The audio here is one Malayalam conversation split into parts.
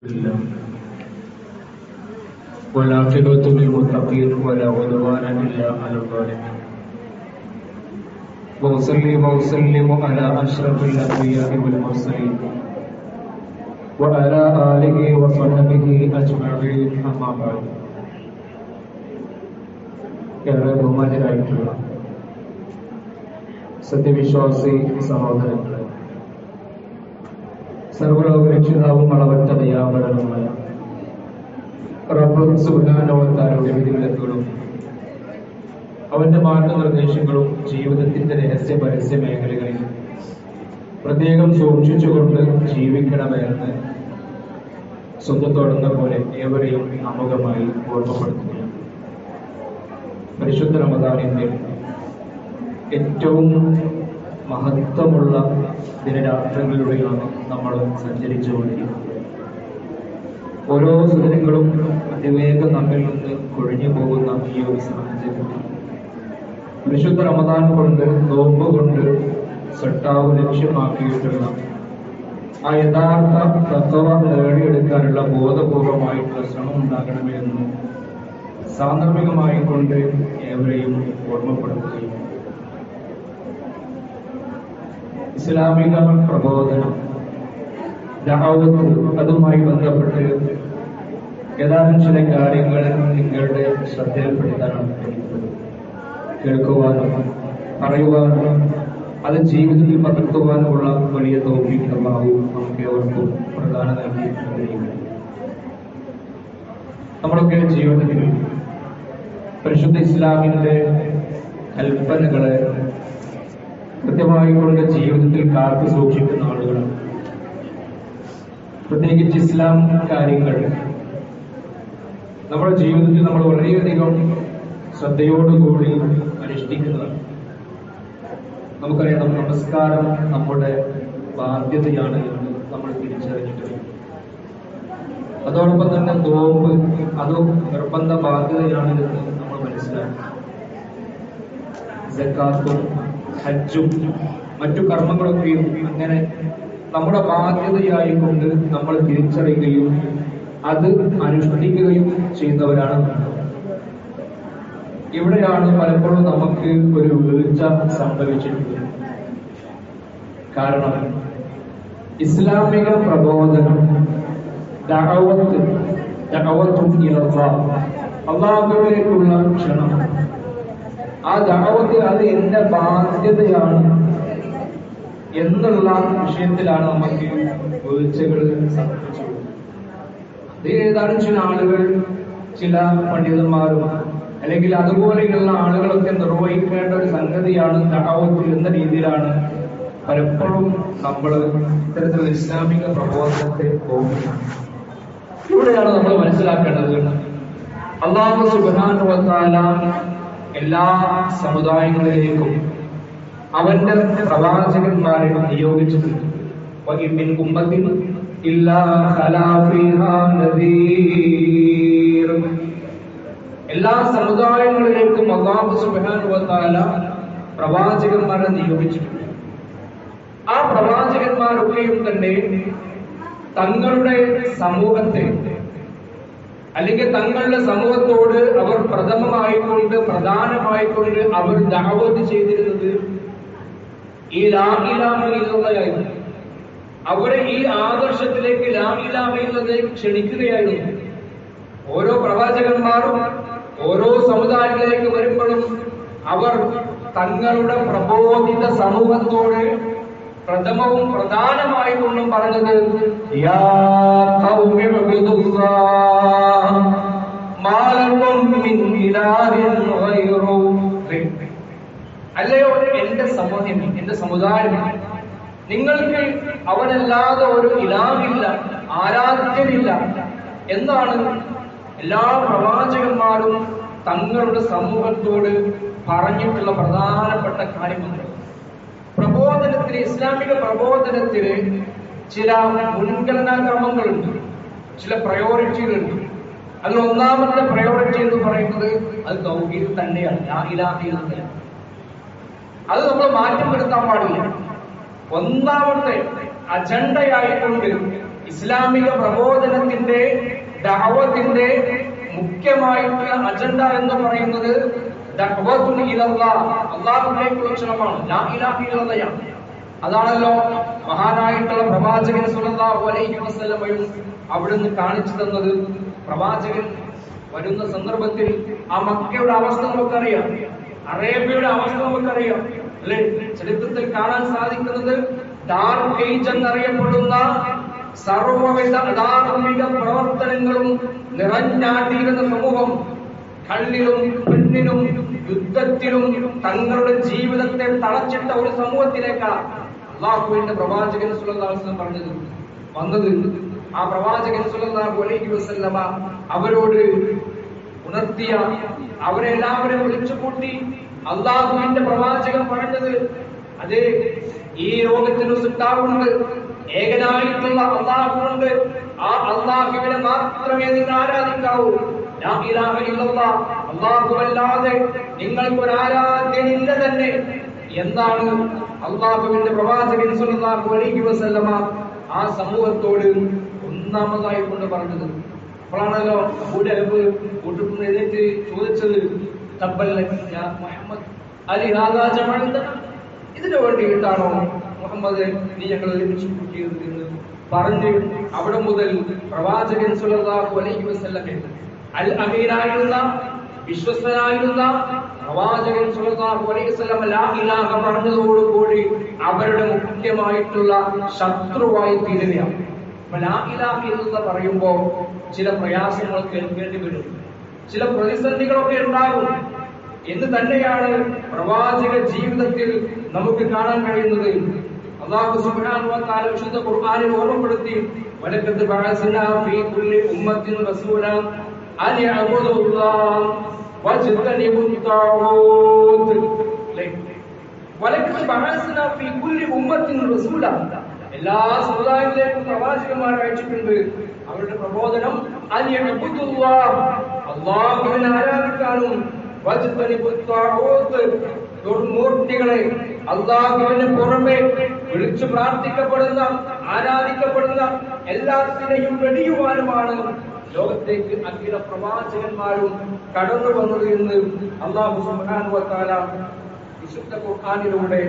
الله والعاقبة للمتقين ولا عدوان إلا على الظالمين وأصلي وأسلم على أشرف الأنبياء والمرسلين وعلى آله وصحبه أجمعين أما بعد ഏറെ ബഹുമാന്യരായിട്ടുള്ള സത്യവിശ്വാസി സഹോദരങ്ങളെ, സർവ്വലോകരക്ഷിതാവും അളവറ്റ ദയാപരനുമായ റബ്ബ് സുബ്ഹാനഹു വ തആലയുടെ വിധിവിലക്കുകളും അവന്റെ മാർഗനിർദ്ദേശങ്ങളും ജീവിതത്തിന്റെ രഹസ്യ പരസ്യ മേഖലകളിൽ പ്രത്യേകം സൂക്ഷിച്ചുകൊണ്ട് ജീവിക്കണമെന്ന് സ്വന്തത്തോടുന്ന പോലെ ഏവരെയും അമുഖമായി ഓർമ്മപ്പെടുത്തുകയാണ്. പരിശുദ്ധ റമദാനിന്റെ ഏറ്റവും മഹത്വമുള്ള ദിനരാത്രങ്ങളിലൂടെയാണ് നമ്മൾ സഞ്ചരിച്ചുകൊണ്ടിരിക്കുന്നത്. ഓരോ സുദിനങ്ങളും അതിവേഗം നമ്മിൽ നിന്ന് കൊഴിഞ്ഞു പോകുന്ന ഈ ഒരു സാഹചര്യത്തിൽ പരിശുദ്ധ റമദാൻ കൊണ്ട്, നോമ്പ് കൊണ്ട് സട്ടാവ് ലക്ഷ്യമാക്കിയിട്ടുള്ള ആ യഥാർത്ഥ തഖ്വ നേടിയെടുക്കാനുള്ള ബോധപൂർവമായിട്ടുള്ള ശ്രമം ഉണ്ടാകണമെന്ന് സാന്ദർഭികമായി കൊണ്ട് ഏവരെയും ഓർമ്മപ്പെടുത്തുകയും ഇസ്ലാമിക പ്രബോധനം, ദഅവത്ത്, അതുമായി ബന്ധപ്പെട്ട് ഏതാനും ചില കാര്യങ്ങൾ നിങ്ങളുടെ ശ്രദ്ധയിൽപ്പെടുത്താനാണ് കേൾക്കുവാനും പറയുവാനും അത് ജീവിതത്തിൽ പകർത്തുവാനുമുള്ള വലിയ തൗഫീഖ് അല്ലാഹു നമുക്ക് ഏവർക്കും പ്രദാനം നൽകിയിരിക്കുന്നു. നമ്മളൊക്കെ ജീവിതത്തിൽ പരിശുദ്ധ ഇസ്ലാമിന്റെ കൽപ്പനകളെ കൃത്യമായി കൊണ്ട് ജീവിതത്തിൽ കാത്തു സൂക്ഷിക്കുന്ന ആളുകളാണ്. പ്രത്യേകിച്ച് ഇസ്ലാം കാര്യങ്ങൾ നമ്മുടെ ജീവിതത്തിൽ നമ്മൾ വളരെയധികം ശ്രദ്ധയോടുകൂടി അനുഷ്ഠിക്കുന്നതാണ്. നമുക്കറിയാം, നമസ്കാരം നമ്മുടെ ബാധ്യതയാണ് എന്ന് നമ്മൾ തിരിച്ചറിഞ്ഞിട്ടുണ്ട്. അതോടൊപ്പം തന്നെ നോമ്പ് അതും നിർബന്ധ ബാധ്യതയാണ് എന്ന് നമ്മൾ മനസ്സിലാക്കി. സക്കാത്തും ഹജ്ജും മറ്റു കർമ്മങ്ങളൊക്കെയും അങ്ങനെ നമ്മുടെ ബാധ്യതയായിക്കൊണ്ട് നമ്മൾ തിരിച്ചറിയുകയും അത് അനുഷ്ഠിക്കുകയും ചെയ്യുന്നവരാണ്. ഇവിടെയാണ് പലപ്പോഴും നമുക്ക് ഒരു വീഴ്ച സംഭവിച്ചിട്ടുള്ളത്. കാരണം ഇസ്ലാമിക പ്രബോധനം, അള്ളാഹുവിലേക്കുള്ള ക്ഷണം, ആ ദഅവത്ത് അത് എന്റെ ബാധ്യതയാണ് എന്നുള്ള വിഷയത്തിലാണ് നമുക്ക് വീഴ്ചകൾ സംഭവിച്ചത്. അത് ഏതാനും ചില ആളുകൾ, ചില പണ്ഡിതന്മാരും അല്ലെങ്കിൽ അതുപോലെയുള്ള ആളുകളൊക്കെ നിർവഹിക്കേണ്ട ഒരു സംഗതിയാണ് ദഅവത്ത് എന്ന രീതിയിലാണ് പലപ്പോഴും നമ്മൾ ഇത്തരത്തിലുള്ള ഇസ്ലാമിക പ്രബോധനത്തെ പോകുന്നത്. ഇവിടെയാണ് നമ്മൾ മനസ്സിലാക്കേണ്ടത്, അല്ലാഹു സുബ്ഹാനഹു വ തആല എല്ലാ സമുദായങ്ങളിലേക്കും അവന്റെ പ്രവാചകന്മാരെ നിയോഗിച്ചിട്ടുണ്ട്. വഇൻ ഉമ്മത്തിൻ ഇല്ലാ ഖലാ ഫീഹാ നദീർ. എല്ലാ സമുദായങ്ങളിലേക്കും അല്ലാഹു സുബ്ഹാനഹു വ തആല പ്രവാചകന്മാരെ നിയോഗിച്ചിട്ടുണ്ട്. ആ പ്രവാചകന്മാരൊക്കെയും തന്നെ തങ്ങളുടെ സമൂഹത്തെ അല്ലെങ്കിൽ തങ്ങളുടെ സമൂഹത്തോട് അവർ പ്രഥമമായിക്കൊണ്ട്, പ്രധാനമായിക്കൊണ്ട് അവർ ദഅവത്ത് ചെയ്തിരുന്നത് ഈ ലാ ഇലാഹ ഇല്ലല്ലാഹ്, അവരെ ഈ ആദർശത്തിലേക്ക് ലാ ഇലാഹ ഇല്ലല്ലാഹ് ക്ഷണിക്കുകയായിരുന്നു. ഓരോ പ്രവാചകന്മാരും ഓരോ സമുദായങ്ങളിലേക്ക് വരുമ്പോഴും അവർ തങ്ങളുടെ പ്രബോധിത സമൂഹത്തോട് പ്രഥമവും പ്രധാനമായിക്കൊണ്ടും പറഞ്ഞത് യാ ഖൗമി ഇബ്ദുല്ലാഹ് മാ ലക്കും മിൻ ഇലാഹിൻ ഗൈറു. അല്ലയോ എന്റെ സമൂഹം, എന്റെ സമുദായം, നിങ്ങൾക്ക് അവനല്ലാതെ ഒരു ഇലാഹില്ല, ആരാധ്യനില്ല എന്നാണ് എല്ലാ പ്രവാചകന്മാരും തങ്ങളുടെ സമൂഹത്തോട് പറഞ്ഞിട്ടുള്ള പ്രധാനപ്പെട്ട കാര്യങ്ങൾ. പ്രബോധനത്തിന്, ഇസ്ലാമിക പ്രബോധനത്തിന് ചില മുൻഗണനാ ക്രമങ്ങളുണ്ട്, ചില പ്രയോറിറ്റികളുണ്ട്. അതിൽ ഒന്നാമത്തെ പ്രയോറിറ്റി എന്ന് പറയുന്നത് അത് തൗഹീദ് തന്നെയാണ്, ലാ ഇലാഹ ഇല്ലല്ലാഹ്. അത് നമ്മൾ മാറ്റം വരുത്താൻ പാടില്ല. ഒന്നാമത്തെ അജണ്ടയായിക്കൊണ്ട് ഇസ്ലാമിക പ്രബോധനത്തിന്റെ ദഅവത്തിന്റെ മുഖ്യമായിട്ടുള്ള അജണ്ട എന്ന് പറയുന്നത് ദഅവത്തുൽ ഇലല്ലാഹ്, അല്ലാഹുവിലേക്കുള്ള ക്ഷണമാണ്, ലാ ഇലാഹ ഇല്ലല്ലാഹ്. അതാണല്ലോ മഹാനായിട്ടുള്ള പ്രവാചകൻ സ്വല്ലല്ലാഹു അലൈഹി വസല്ലമയും അവിടുന്ന് കാണിച്ചു തന്നത്. പ്രവാചകൻ വരുന്ന സന്ദർഭത്തിൽ ആ മക്കയുടെ അവസ്ഥ നമുക്കറിയാം, അറേബ്യയുടെ അവസ്ഥ നമുക്കറിയാം അല്ലെ. ചരിത്രത്തിൽ കാണാൻ സാധിക്കുന്നത് ഡാർക്ക് ഏജ് എന്നറിയപ്പെടുന്ന സർവവിധ അധാർമിക പ്രവർത്തനങ്ങളും നിറഞ്ഞാട്ടിയിരുന്ന സമൂഹം കള്ളിലും പെണ്ണിലും യുദ്ധത്തിലും തങ്ങളുടെ ജീവിതത്തെ തളച്ചിട്ട ഒരു സമൂഹത്തിലേക്കാണ് അല്ലാഹുവിന്റെ പ്രവാചകൻ സ്വല്ലല്ലാഹു അലൈഹി വസല്ലം വന്നത്. ആ പ്രവാചകൻ സ്വല്ലല്ലാഹു അലൈഹി വസല്ലമ അവരോട് ഉണർത്തിയ, അവരെല്ലാവരും വിളിച്ചുകൂട്ടി അല്ലാഹുവിന്റെ പ്രവാചകൻ പറഞ്ഞത്, അതെ, ഈ ലോകത്തിന് സൃഷ്ടാവുണ്ട്, ഏകനായിട്ടുള്ള അല്ലാഹുവുണ്ട്, ആ അല്ലാഹുവിനെ മാത്രമേ നിങ്ങൾ ആരാധിക്കാവൂ. ലാ ഇലാഹ ഇല്ലല്ലാഹ്, അല്ലാഹുവല്ലാതെ നിങ്ങൾക്കൊരു ആരാധ്യനില്ല തന്നെ എന്നാണ് അല്ലാഹുവിന്റെ പ്രവാചകൻ സ്വല്ലല്ലാഹു അലൈഹി വസല്ലമ ആ സമൂഹത്തോട് ഒന്നാമതായി കൊണ്ട് പറഞ്ഞത്. അപ്പോഴാണല്ലോ അബൂലഹബ് കൂട്ടത്തിൽ നിന്ന് എഴുന്നേറ്റ് ചോദിച്ചത്, മുഹമ്മദ് അലി ഇതിനു വേണ്ടിയിട്ടാണോ മുഹമ്മദ് നീ ഞങ്ങൾ ഒരുമിച്ച് കൂട്ടിയത് എന്ന് പറഞ്ഞ് അവിടെ മുതൽ പ്രവാചകൻ സ്വല്ലല്ലാഹു അലൈഹി വസല്ലം അൽ അമീനായിരുന്ന, വിശ്വസ്തനായിരുന്ന പ്രവാചകൻ സ്വല്ലല്ലാഹു അലൈഹി വസല്ലം ലാ ഇലാഹ പറഞ്ഞതോടുകൂടി അവരുടെ മുഖ്യമായിട്ടുള്ള ശത്രുവായി തീരുകയാണ്. ലാ ഇലാഹ എന്ന് പറയുമ്പോ ചില പ്രയാസങ്ങൾ കേൾക്കേണ്ടി വരും, ചില പ്രതിസന്ധികളൊക്കെ ഉണ്ടാകും എന്ന് തന്നെയാണ് പ്രവാചക ജീവിതത്തിൽ നമുക്ക് കാണാൻ കഴിയുന്നത്. അല്ലാഹു സുബ്ഹാനഹു വ തആല വിശുദ്ധ ഖുർആനിൽ ഓർമ്മപ്പെടുത്തി, വലഖദ് ബഅസ്നാ ഫീ കുല്ലി ഉമ്മത്തിൻ റസൂലാ അൻ യഅബുദുല്ലാഹ വജ്തനിബുത് താഗൂത്ത്. വലഖദ് ബഅസ്നാ ഫീ കുല്ലി ഉമ്മത്തിൻ റസൂലാ, എല്ലാ സമുദായത്തിലേക്കും പ്രവാചകന്മാരെ അയച്ചിട്ടുണ്ട്. അവരുടെ പ്രബോധനം അൻ യഅബുദുല്ലാഹ, അല്ലാഹുവിനെ ആരാധിക്കാനും, വജ്തനിബുത് താഗൂത്ത്, ദുർമൂർത്തികളെ, അല്ലാഹുവിന് പുറമെ വിളിച്ചു പ്രാർത്ഥിക്കപ്പെടുന്ന, ആരാധിക്കപ്പെടുന്ന എല്ലാത്തിനെയും വെടിയുവാനുമാണ് ലോകത്തേക്ക് അഖില പ്രവാചകന്മാരും കടന്നു വന്നത് എന്ന് അല്ലാഹു സുബ്ഹാനഹു വ തആല വിശുദ്ധ ഖുർആനിലൂടെ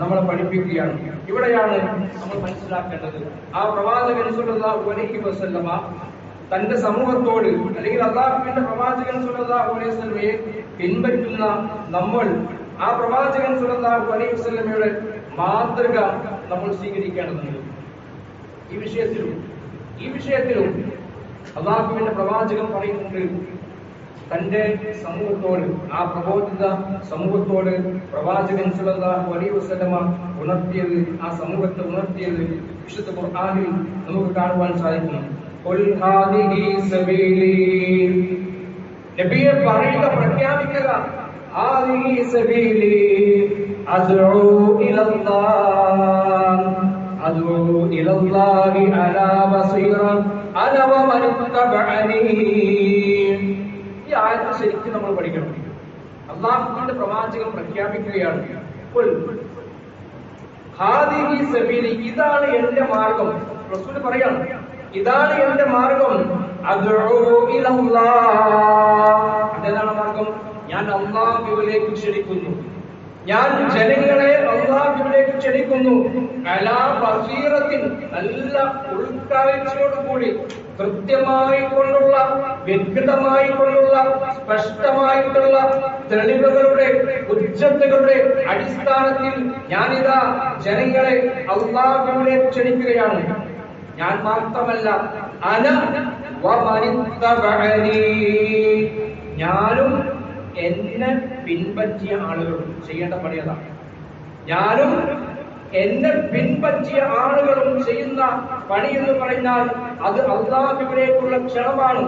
നമ്മളെ പഠിപ്പിക്കുകയാണ്. ഇവിടെയാണ് നമ്മൾ മനസ്സിലാക്കേണ്ടത്, ആ പ്രവാചകൻ സ്വല്ലല്ലാഹു അലൈഹി വസല്ലമ തന്റെ സമൂഹത്തോട്, അല്ലെങ്കിൽ അല്ലാഹുവിന്റെ പ്രവാചകൻ സ്വല്ലല്ലാഹു അലൈഹി വസല്ലമയെ പിൻപറ്റുന്ന നമ്മൾ ആ പ്രവാചകൻ സ്വല്ലല്ലാഹു അലൈഹി വസല്ലമയുടെ മാതൃക നമ്മൾ സ്വീകരിക്കേണ്ടതുണ്ട്. ഈ വിഷയത്തിലും അല്ലാഹുവിന്റെ പ്രവാചകൻ പറയുന്നുണ്ട്, തന്റെ സമൂഹത്തോട്, ആ പ്രബോധിത സമൂഹത്തോട് പ്രവാചകൻ സ്വല്ലല്ലാഹു അലൈഹി വസല്ലമ ഉണർത്തിയത്, ആ സമൂഹത്തെ ഉണർത്തിയത് വിശുദ്ധ ഖുർആനിൽ നമുക്ക് കാണുവാൻ സാധിക്കുന്നു. ഖുൽ ഹാദിഹി സബീലി, നബിയെ പറയുക, പ്രഖ്യാപിക്കുക, ഹാദിഹി സബീലി അദ്ഉ ഇലല്ലാഹ്, അദ്ഉ ഇലല്ലാഹി അലാ ബസീറ അന വമൻ തബഅനി. ഈ ആയത്ത് ശരിക്കും നമ്മൾ പഠിക്കണം. അല്ലാഹുവിന്റെ പ്രവാചകൻ പ്രഖ്യാപിക്കുകയാണ്, ഹാദിഹി സബീലി, ഇതാണ് എന്റെ മാർഗം. റസൂൽ പറയാണ്, ഇതാണ് എന്റെ മാർഗം. അദ്ഉ ഇലല്ലാഹ്, അതാണ് മാർഗം. ഞാൻ അല്ലാഹുവിലേക്ക് ക്ഷണിക്കുന്നു, ഞാൻ ജനങ്ങളെ അല്ലാഹുവിലേക്ക് ക്ഷണിക്കുന്നു. അലാ ബസീറത്തിൻ, നല്ല ഉൾക്കാഴ്ചയോടുകൂടി, കൃത്യമായിക്കൊണ്ടുള്ള, വ്യക്തമായിക്കൊണ്ടുള്ള, സ്പഷ്ടമായിട്ടുള്ള തെളിവുകളുടെ, ഉജ്ജത്തുകളുടെ അടിസ്ഥാനത്തിൽ ഞാനിതാ ജനങ്ങളെ അല്ലാഹുവിലേക്ക് ക്ഷണിക്കുകയാണ്. ഞാൻ മാത്രമല്ല, അന വമനിത്തബഅനി, ഞാനും എന്നെ പിൻപറ്റിയ ആളുകളും ചെയ്യേണ്ട പണിയതാണ്. ഞാനും എന്നെ പിൻപറ്റിയ ആളുകളും ചെയ്യുന്ന പണി എന്ന് പറഞ്ഞാൽ അത് അല്ലാഹുവിലേക്കുള്ള ക്ഷണമാണ്.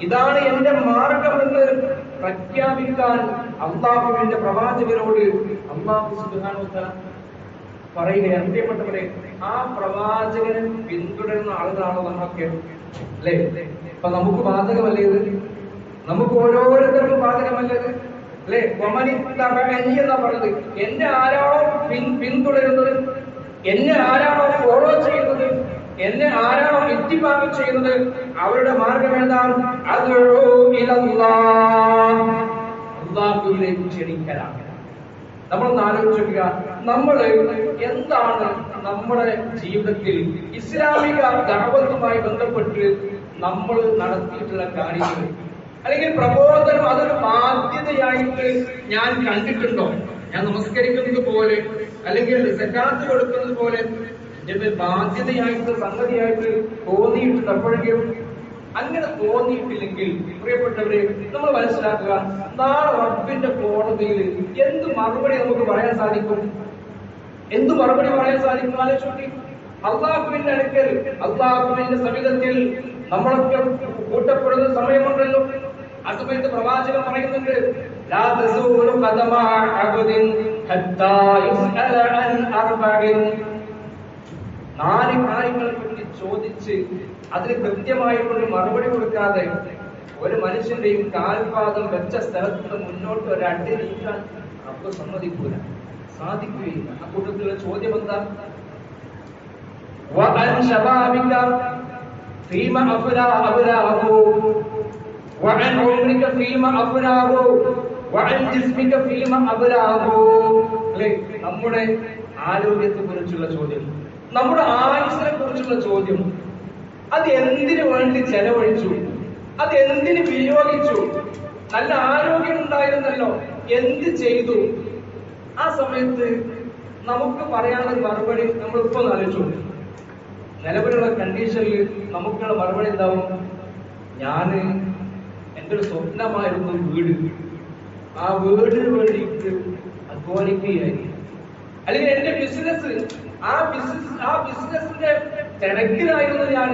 ഇതാണ് എന്റെ മാർഗമെന്ന് പ്രഖ്യാപിക്കാൻ അല്ലാഹുവിന്റെ പ്രവാചകരോട് അല്ലാഹു സുബ്ഹാനഹു വ തആല പറയുകയാണ്. പ്രിയപ്പെട്ടവരെ, ആ പ്രവാചകനെ പിന്തുടരുന്ന ആളുകളാണോ നമ്മളൊക്കെ, അല്ലേ? അപ്പൊ നമുക്ക് ബാധകമല്ലേ ഇത്? നമുക്ക് ഓരോരുത്തർക്കും ബാധകമല്ലത്, അല്ലെ? എന്നാ പറഞ്ഞത്, എന്നെ ആരാണോ പിന്തുടരുന്നത്, എന്നെ ആരാണോ ഫോളോ ചെയ്യുന്നത്, എന്നെ ആരാണോ ഇത്തിബാഅ് ചെയ്യുന്നത് അവരുടെ മാർഗം എന്താണ്? അദ്ഉ ഇലല്ലാഹ്, അല്ലാഹുവിലേക്ക് ക്ഷണിക്കലാണ്. നമ്മളൊന്ന് ആലോചിക്കുക, നമ്മൾ എന്താണ് നമ്മുടെ ജീവിതത്തിൽ ഇസ്ലാമിക ദഅവത്തുമായി ബന്ധപ്പെട്ട് നമ്മൾ നടത്തിയിട്ടുള്ള കാര്യങ്ങൾ, അല്ലെങ്കിൽ പ്രബോധനം അതൊരു ബാധ്യതയായിട്ട് ഞാൻ കണ്ടിട്ടുണ്ടോ? ഞാൻ നമസ്കരിക്കുന്നത് പോലെ അല്ലെങ്കിൽ സക്കാത്ത് കൊടുക്കുന്നത് പോലെ എന്റെ ബാധ്യതയായിട്ട് സംഗതിയായിട്ട് തോന്നിയിട്ടുണ്ട് എപ്പോഴെങ്കിലും? അങ്ങനെ തോന്നിയിട്ടില്ലെങ്കിൽ പ്രിയപ്പെട്ടവരെ, നമ്മൾ മനസ്സിലാക്കുക, നാളെ റബ്ബിന്റെ കോടതിയിൽ എന്ത് മറുപടി നമുക്ക് പറയാൻ സാധിക്കും? എന്ത് മറുപടി പറയാൻ സാധിക്കും? ആലോചിച്ചു. അള്ളാഹുവിന്റെ അടുക്കൽ, അള്ളാഹുവിന്റെ സവിധത്തിൽ നമ്മളൊക്കെ കൂട്ടപ്പെടുന്ന സമയമുണ്ടല്ലോ. ആ സമയത്ത് പ്രവാചകൻ പറയുന്നുണ്ട്, ലാ തസൂലു ഖദമ അബ്ദിൻ ഹത്താ യുസ്അല അൻ അർബഇൻ. 4 കാര്യങ്ങളെ പറ്റി ചോദിച്ച് അതിന് കൃത്യമായിക്കൊണ്ട് മറുപടി കൊടുക്കാതെ ഒരു മനുഷ്യന്റെയും കാൽപാദം വെച്ച സ്ഥലത്ത് നിന്ന് മുന്നോട്ട് ഒരു അടി നീക്കാൻ റബ്ബ് സമ്മതിക്കൂല, സാധിക്കുകയില്ല. ആ കൂട്ടത്തിലുള്ള ചോദ്യം എന്താ? വഅൻ ശബാബിക ഫീമ അഫ്നാ അബ്നാഹു വഅൻ ഉംരിക ഫീമ അഫ്നാഹു വഅൻ ജിസ്മിക ഫീമ അബ്നാഹു. നമ്മുടെ ആരോഗ്യത്തെ കുറിച്ചുള്ള ചോദ്യം, നമ്മുടെ ആയുസ്സിനെ കുറിച്ചുള്ള ചോദ്യം, അത് എന്തിനു വേണ്ടി ചെലവഴിച്ചു, അത് എന്തിന് വിനിയോഗിച്ചു? നല്ല ആരോഗ്യം ഉണ്ടായിരുന്നല്ലോ, എന്ത് ചെയ്തു? ആ സമയത്ത് നമുക്ക് പറയാനുള്ള മറുപടി നമ്മളിപ്പോ ആലോചിച്ചു. നിലവിലുള്ള കണ്ടീഷനിൽ നമുക്കുള്ള മറുപടി എന്താവും? ഞാന് എന്റെ ഒരു സ്വപ്നമായിരുന്നു വീട്, ആ വീടിന് വേണ്ടിയിട്ട് അധ്വാനിക്കുകയായിരുന്നു. അല്ലെങ്കിൽ എന്റെ ബിസിനസ്, ആ ബിസിനസിന്റെ തിരക്കിലായിരുന്നു ഞാൻ.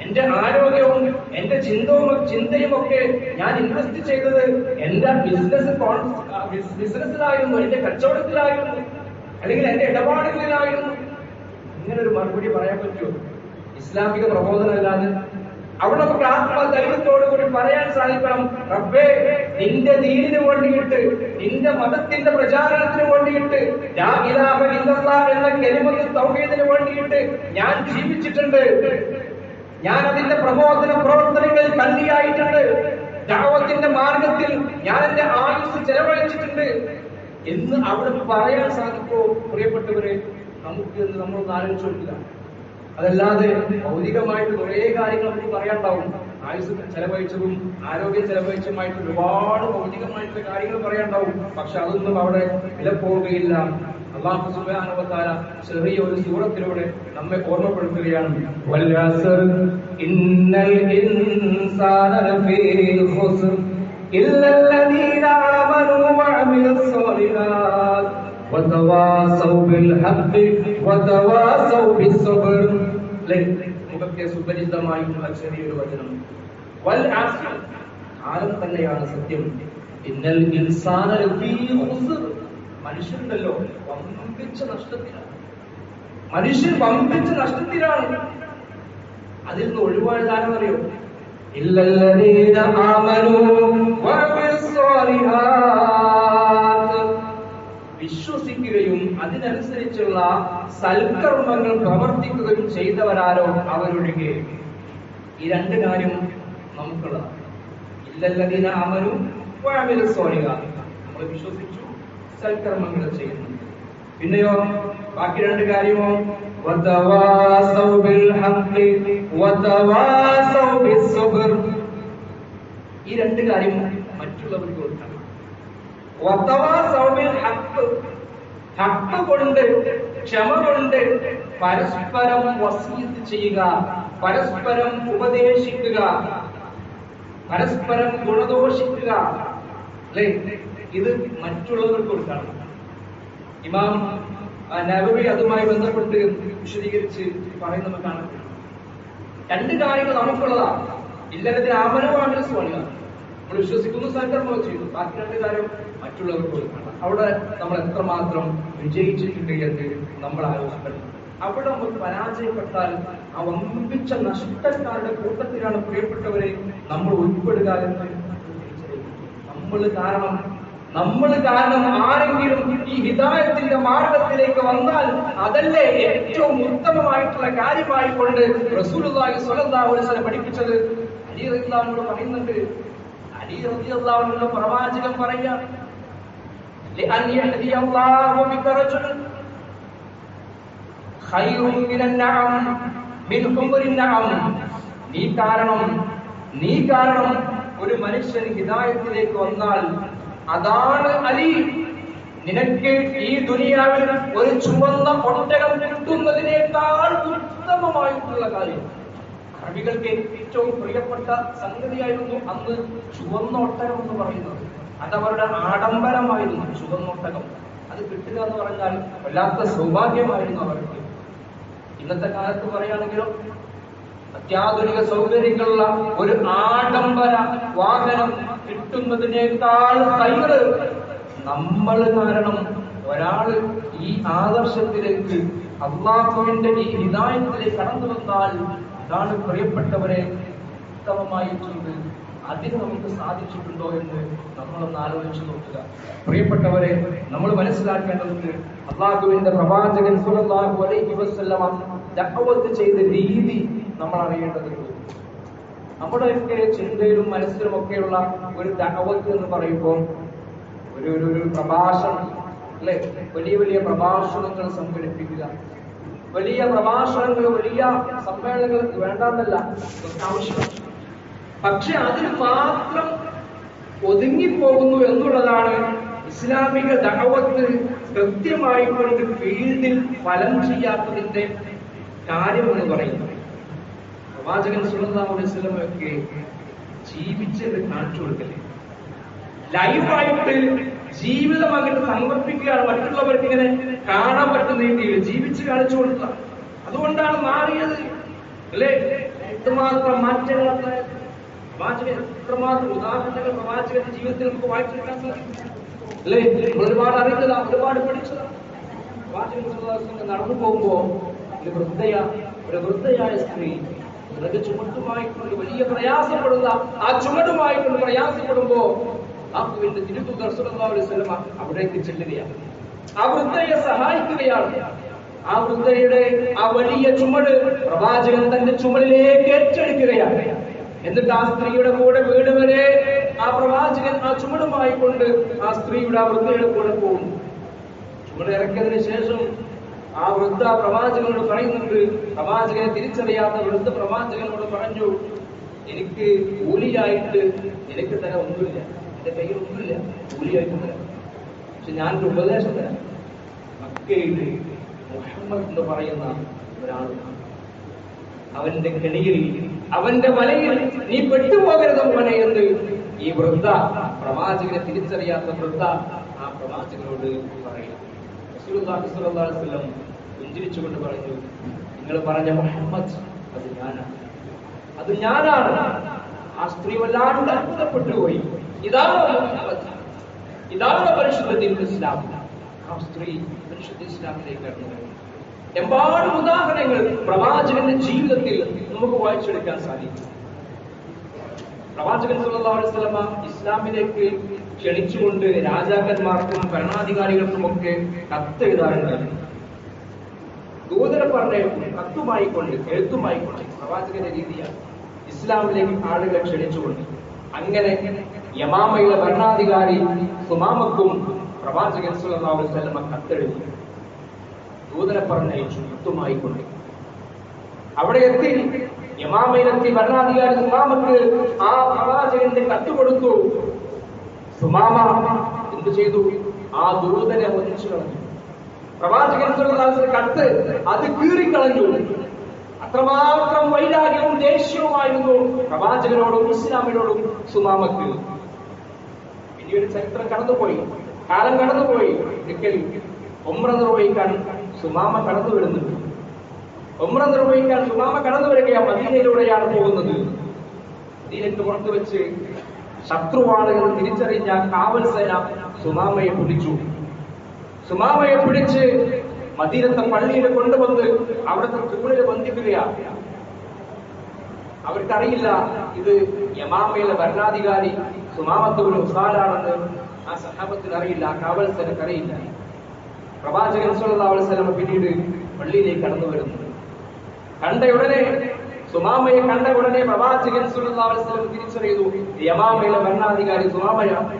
എന്റെ ആരോഗ്യവും എന്റെ ചിന്തയും ഒക്കെ ഞാൻ ഇൻവെസ്റ്റ് ചെയ്തത് എന്റെ ബിസിനസ്സിലായിരുന്നു, എന്റെ കച്ചവടത്തിലായിരുന്നു, അല്ലെങ്കിൽ എന്റെ ഇടപാടുകളിലായിരുന്നു. ഇങ്ങനെ ഒരു മറുപടി പറയാൻ പറ്റുമോ? ഇസ്ലാമിക പ്രബോധനമല്ലാതെ. അവിടെ നമുക്ക് ആത്മധൈര്യത്തോടു കൂടി പറയാൻ സാധിക്കണം, റബ്ബേ, നിന്റെ ദീനിന് വേണ്ടിയിട്ട്, നിന്റെ മതത്തിന്റെ പ്രചാരണത്തിന് വേണ്ടിയിട്ട്, ലാ ഇലാഹ ഇല്ലല്ലാഹ് എന്ന കലിമത്ത് തൗഹീദിന് വേണ്ടിയിട്ട് ഞാൻ ജീവിച്ചിട്ടുണ്ട്. ഞാൻ അതിന്റെ പ്രബോധന പ്രവർത്തനങ്ങളിൽ കണ്ണിയായിട്ടുണ്ട്. ദഅവത്തിന്റെ മാർഗത്തിൽ ഞാൻ എന്റെ ആയുസ് ചെലവഴിച്ചിട്ടുണ്ട് എന്ന് അവിടെ പറയാൻ സാധിക്കുമോ? പ്രിയപ്പെട്ടവരെ, നമുക്ക് നമ്മളൊന്ന് ആലോചിച്ചു നോക്കുക. അതല്ലാതെ ഭൗതികമായിട്ട് കുറേ കാര്യങ്ങൾ നമുക്ക് പറയാനുണ്ടാവും. ആയുസ് ചെലവഴിച്ചതും ആരോഗ്യം ചെലവഴിച്ചതുമായിട്ട് ഒരുപാട് ഭൗതികമായിട്ടുള്ള കാര്യങ്ങൾ പറയാനുണ്ടാവും. പക്ഷെ അതൊന്നും അവിടെ വിലപ്പോവുകയില്ല. അല്ലാഹു സുബ്ഹാനഹു വ തആല ചെറിയ ഒരു സൂറത്തിലൂടെ നമ്മെ ഓർമ്മപ്പെടുത്തുകയാണ്, വൽ അസ്ർ ഇന്നൽ ഇൻസാന ലഫീ ഖുസ്ർ ഇല്ലല്ലദീന ആമനൂ വഅമിലുസ് സ്വാലിഹാത്ത് വതവാസൗ ബിൽ ഹഖ് വതവാസൗ ബിസ്സബ്ർ. നമുക്ക് സുപരിചിതമായിട്ടുള്ള ചെറിയൊരു വചനം. വൽ അസ്ർ, കാലം തന്നെയാണ് സത്യം. ഇന്നൽ ഇൻസാന ലഫീ ഖുസ്ർ, മനുഷ്യരുണ്ടല്ലോ വമ്പിച്ച നഷ്ടത്തിലാണ്. മനുഷ്യൻ വമ്പിച്ച നഷ്ടത്തിലാണ്. അതിൽ നിന്ന് ഒഴിവാഴാനറിയോ? ഇല്ലല്ലദീന ആമനൂ വഅമിലുസ് സ്വാലിഹാത്ത്, വിശ്വസിക്കുകയും അതിനനുസരിച്ചുള്ള സൽക്കർമ്മങ്ങൾ പ്രവർത്തിക്കുകയും ചെയ്തവരാരോ അവരൊഴികെ. ഈ 2 കാര്യം നമുക്കുള്ളതാണ്. ഇല്ലല്ലദീന ആമനൂ വഅമിലുസ് സ്വാലിഹാത്ത്, നമ്മൾ വിശ്വസിച്ചു, സൽക്കർമ്മങ്ങൾ ചെയ്യുന്നു. പിന്നെയോ ബാക്കി 2 കാര്യമോ? വതവാസൗ ബിൽ ഹഖ് വതവാസൗ ബിസ്സബ്ർ. ഈ 2 കാര്യം മറ്റുള്ളവർക്ക് കൊടുക്കണം. വതവാസൗ ബിൽ ഹഖ്, ഹഖ് കൊണ്ട്, ക്ഷമ കൊണ്ട് പരസ്പരം വസീയത്ത് ചെയ്യുക, പരസ്പരം ഉപദേശിക്കുക, പരസ്പരം ഗുണദോഷിക്കുക. അല്ലേ? ഇത് മറ്റുള്ളവർക്ക് കൊടുക്കണം. ഇമാം നബവി അതുമായി ബന്ധപ്പെട്ട് വിശദീകരിച്ച് പറയുന്നത് കാണാൻ 2 കാര്യങ്ങൾ നമുക്കുള്ളതാണ്. ഇല്ലതിന് ആമനവാണ് സ്വാലിഹാത്ത്, നമ്മൾ വിശ്വസിക്കുന്നു, സൽക്കർമ്മം ചെയ്യുന്നു. ബാക്കി 2 കാര്യം മറ്റുള്ളവർക്ക് കൊടുക്കണം. അവിടെ നമ്മൾ എത്രമാത്രം വിജയിച്ചിട്ടുണ്ട് എന്ന് നമ്മൾ ആലോചിക്കണം. അവിടെ നമ്മൾ പരാജയപ്പെട്ടാൽ ആ വമ്പിച്ച നഷ്ടക്കാരുടെ കൂട്ടത്തിലാണ് പ്രിയപ്പെട്ടവരെ നമ്മൾ ഉൾപ്പെടുക എന്ന് നമ്മൾ കാരണം നമ്മൾ കാരണം ആരെങ്കിലും ഈ ഹിദായത്തിന്റെ മാർഗത്തിലേക്ക് വന്നാൽ അതല്ലേ ഏറ്റവും ഉത്തമമായിട്ടുള്ള കാര്യമായിക്കൊണ്ട് റസൂലുള്ളാഹി സ്വല്ലല്ലാഹു അലൈഹി വസല്ലം പഠിപ്പിച്ചത്. അലി റളിയല്ലാഹു അൻഹു പറയുന്നുണ്ട്, അലി റളിയല്ലാഹു അൻഹു പ്രവാചകൻ പറയുകയാണ്, ലഅൻ യഹ്ദിയല്ലാഹു ബിക റജുലൻ ഖൈറുൻ മിനൻ നഅം മിൻ ഹുമറിൻ നഅം. നീ കാരണം ഒരു മനുഷ്യൻ ഹിദായത്തിലേക്ക് വന്നാൽ അതാണ് അലി നിനക്ക് ഈ ദുനിയാവിൽ ഒരു ചുവന്ന ഒട്ടകം കിട്ടുന്നതിനേക്കാൾ ഉത്തമമായിട്ടുള്ള കാര്യം. അറബികൾക്ക് ഏറ്റവും പ്രിയപ്പെട്ട സംഗതിയായിരുന്നു അന്ന് ചുവന്ന ഒട്ടകം എന്ന് പറയുന്നത്. അതവരുടെ ആഡംബരമായിരുന്നു ചുവന്ന ഒട്ടകം. അത് കിട്ടുക എന്ന് പറഞ്ഞാൽ വല്ലാത്ത സൗഭാഗ്യമായിരുന്നു അവർക്ക്. ഇന്നത്തെ കാലത്ത് പറയുകയാണെങ്കിലും അത്യാധുനിക സൗകര്യങ്ങളുള്ള ഒരു ആഡംബര വാഹനം കിട്ടുന്നതിനേക്കാൾ ഹൈറ് നമ്മൾ കാരണം ഒരാള് ഈ ആദർശത്തിലേക്ക് അള്ളാഹുവിന്റെ ഈ ഹിദായത്തിലേക്ക് കടന്നു വന്നാൽ അതാണ് പ്രിയപ്പെട്ടവരെ ഉത്തമമായിട്ടുണ്ട്. അതിന് നമുക്ക് സാധിച്ചിട്ടുണ്ടോ എന്ന് നമ്മളൊന്ന് ആലോചിച്ചു നോക്കുക. പ്രിയപ്പെട്ടവരെ, നമ്മൾ മനസ്സിലാക്കേണ്ടതുണ്ട്, അള്ളാഹുവിന്റെ പ്രവാചകൻ സ്വല്ലല്ലാഹു അലൈഹി വസല്ലം ദഅവത്ത് ചെയ്ത രീതി നമ്മൾ അറിയേണ്ടതുണ്ട്. നമ്മുടെയൊക്കെ ചിന്തയിലും മനസ്സിലും ഒക്കെയുള്ള ഒരു ദഅവത്ത് എന്ന് പറയുമ്പോൾ ഒരു പ്രഭാഷണം, അല്ലെ, വലിയ വലിയ പ്രഭാഷണങ്ങൾ സംഘടിപ്പിക്കുക, വലിയ പ്രഭാഷണങ്ങൾ, വലിയ സമ്മേളനങ്ങൾ വേണ്ടെന്നല്ല, ആവശ്യമാണ്. പക്ഷെ അതിൽ മാത്രം ഒതുങ്ങിപ്പോകുന്നു എന്നുള്ളതാണ് ഇസ്ലാമിക ദഅവത്ത് കൃത്യമായി കൊണ്ട് ഫീൽഡിൽ ഫലം ചെയ്യാത്തതിന്റെ കാര്യം എന്ന് പറയുന്നത്. പ്രവാചകൻ സ്വല്ലല്ലാഹു അലൈഹി വസല്ലം ഒക്കെ ജീവിച്ചത് കാണിച്ചു കൊടുക്കല്ലേ, ലൈവായിട്ട് ജീവിതം അങ്ങോട്ട് സമർപ്പിക്കുകയാണ്, മറ്റുള്ളവർക്ക് ഇങ്ങനെ കാണാൻ പറ്റുന്ന രീതിയിൽ ജീവിച്ച് കാണിച്ചു കൊടുക്കുക. അതുകൊണ്ടാണ് മാറിയത്, അല്ലെ? എത്രമാത്രം മാറ്റങ്ങളാണ് പ്രവാചകൻ, എത്രമാത്രം ഉദാഹരണങ്ങൾ പ്രവാചകന്റെ ജീവിതത്തിൽ നമുക്ക് വായിച്ചെടുക്കാൻ സാധിക്കും, അല്ലെ? ഒരുപാട് അറിഞ്ഞതാ, ഒരുപാട് പഠിച്ചതാ. പ്രവാചകൻ നടന്നു പോകുമ്പോ ഒരു വൃദ്ധയായ സ്ത്രീ ചുമട്ടുമായിക്കൊണ്ട് വലിയ പ്രയാസപ്പെടുന്ന ആ ചുമടുമായിക്കൊണ്ട് പ്രയാസപ്പെടുമ്പോ അള്ളാഹുവിന്റെ തിരുത്തൂതർ സ്വല്ലല്ലാഹു അലൈഹി വസല്ലം അവിടേക്ക് ചെല്ലുകയാണ്, ആ വൃദ്ധയെ സഹായിക്കുകയാണ്. ആ വൃദ്ധയുടെ ആ വലിയ ചുമട് പ്രവാചകൻ തന്റെ ചുമലിലേക്ക് ഏറ്റെടുക്കുകയാണ്. എന്നിട്ട് ആ സ്ത്രീയുടെ കൂടെ വീട് വരെ ആ പ്രവാചകൻ ആ ചുമടുമായി കൊണ്ട് ആ സ്ത്രീയുടെ ആ വൃദ്ധയുടെ കൂടെ പോകും. ചുമട് ഇറക്കിയതിനു ശേഷം ആ വൃദ്ധ പ്രവാചകനോട് പറയുന്നുണ്ട്, പ്രവാചകനെ തിരിച്ചറിയാത്ത വൃദ്ധ പ്രവാചകനോട് പറഞ്ഞു, എനിക്ക് കൂലിയായിട്ട് എനിക്ക് തരാൻ ഒന്നുമില്ല, എന്റെ കയ്യിൽ ഒന്നുമില്ല, കൂലിയായിട്ട് തരാം, പക്ഷെ ഞാനൊരു ഉപദേശം തരാം. മക്കയിൽ മുഹമ്മദ് എന്ന് പറയുന്ന ഒരാളാണ്, അവന്റെ കെണിയിൽ, അവന്റെ വലയിൽ നീ പെട്ടുപോകരുത് മോനെ എന്ന് ഈ വൃദ്ധ, പ്രവാചകനെ തിരിച്ചറിയാത്ത വൃദ്ധ ആ പ്രവാചകനോട് പറയും. റസൂലുള്ളാഹി സ്വല്ലല്ലാഹു അലൈഹി വസല്ലം പുഞ്ചിരിച്ചുകൊണ്ട് പറഞ്ഞു, നിങ്ങൾ പറഞ്ഞ മുഹമ്മദ് അത് ഞാനാണ്. ആ സ്ത്രീ വല്ലാണ്ട് അത്ഭുതപ്പെട്ടു പോയി. ഇതാണോ മുഹമ്മദ്? ഇതാണോ പരിശുദ്ധ ദീനുൽ ഇസ്ലാം? ആ സ്ത്രീ പരിശുദ്ധ ഇസ്ലാമിലേക്ക് കടന്നു വരും. എമ്പാടും ഉദാഹരണങ്ങൾ പ്രവാചകന്റെ ജീവിതത്തിൽ നമുക്ക് വായിച്ചെടുക്കാൻ സാധിക്കും. പ്രവാചകൻ സ്വല്ലല്ലാഹു അലൈഹി വസല്ലം ഇസ്ലാമിലേക്ക് ക്ഷണിച്ചുകൊണ്ട് രാജാക്കന്മാർക്കും ഭരണാധികാരികൾക്കും ഒക്കെ കത്തെഴുതാറുണ്ട്. ദൂതരെ പറഞ്ഞ കത്തുമായിക്കൊണ്ട്, എഴുത്തുമായിക്കൊണ്ട് പ്രവാചകന്റെ രീതിയാണ് ഇസ്ലാമിലേക്ക് ആളുകളെ ക്ഷണിച്ചുകൊണ്ട്. അങ്ങനെ യമാമയിലെ ഭരണാധികാരി സുമാമക്കും പ്രവാചകൻ സ്വല്ലല്ലാഹു അലൈഹി വസല്ലം കത്തെഴുതി, ദൂതരെ പറഞ്ഞയച്ചു കത്തുമായിക്കൊണ്ട്. അവിടെ എത്തി, യമാമയിലെത്തി ഭരണാധികാരി സുമാമക്ക് ആ പ്രവാചകന്റെ കത്ത് കൊടുത്തു. സുമാമ എന്ത് ചെയ്തു? ആ ദൂതനെ വധിച്ചു കളഞ്ഞു. പ്രവാചകൻ സ്വല്ലല്ലാഹു അലൈഹി വസല്ലം കത്ത് അത് കീറിക്കളഞ്ഞു. അത്രമാത്രം വൈരാഗ്യവും ദേഷ്യവുമായിരുന്നു പ്രവാചകനോടും ഇസ്ലാമിനോടും സുമാമക്ക്. പിന്നീട് ചരിത്രം കടന്നുപോയി, കാലം കടന്നുപോയി. ഒരിക്കൽ ഉംറ നിർവഹിക്കാൻ സുമാമ കടന്നു വരുന്നുണ്ട്. ഉംറ നിർവഹിക്കാൻ സുമാമ കടന്നു വരികയാണ്. മദീനയിലൂടെയാണ് പോകുന്നത്. മദീനയ്ക്ക് പുറത്തു വെച്ച് ശത്രുവാളുകൾ തിരിച്ചറിഞ്ഞ കാവൽ സേന സുമാമയെ പിടിച്ചു. സുമാമയെ പിടിച്ച് മദീനത്തെ പള്ളിയിൽ കൊണ്ടുവന്ന് അവിടുത്തെ തൂണിൽ ബന്ധിക്കുകയാണ്. അവർക്കറിയില്ല ഇത് യമാമയിലെ ഭരണാധികാരി സുമാമത്ത് ഒരു ഉസാലാണെന്ന് ആ സഹാബത്തിന് അറിയില്ല, ആ കാവൽ സേനക്ക് അറിയില്ല. പ്രവാചകൻ സല്ലല്ലാഹു അലൈഹി വസല്ലം പിന്നീട് പള്ളിയിലേക്ക് കടന്നു വരുന്നു. കണ്ട ഉടനെ, സുമാമയെ കണ്ട ഉടനെ പ്രവാചകൻ സല്ലല്ലാഹു അലൈഹി വസല്ലം തിരിച്ചറിയുന്നു, യമാമയിലെ ഭരണാധികാരി സുമാമയാണ്.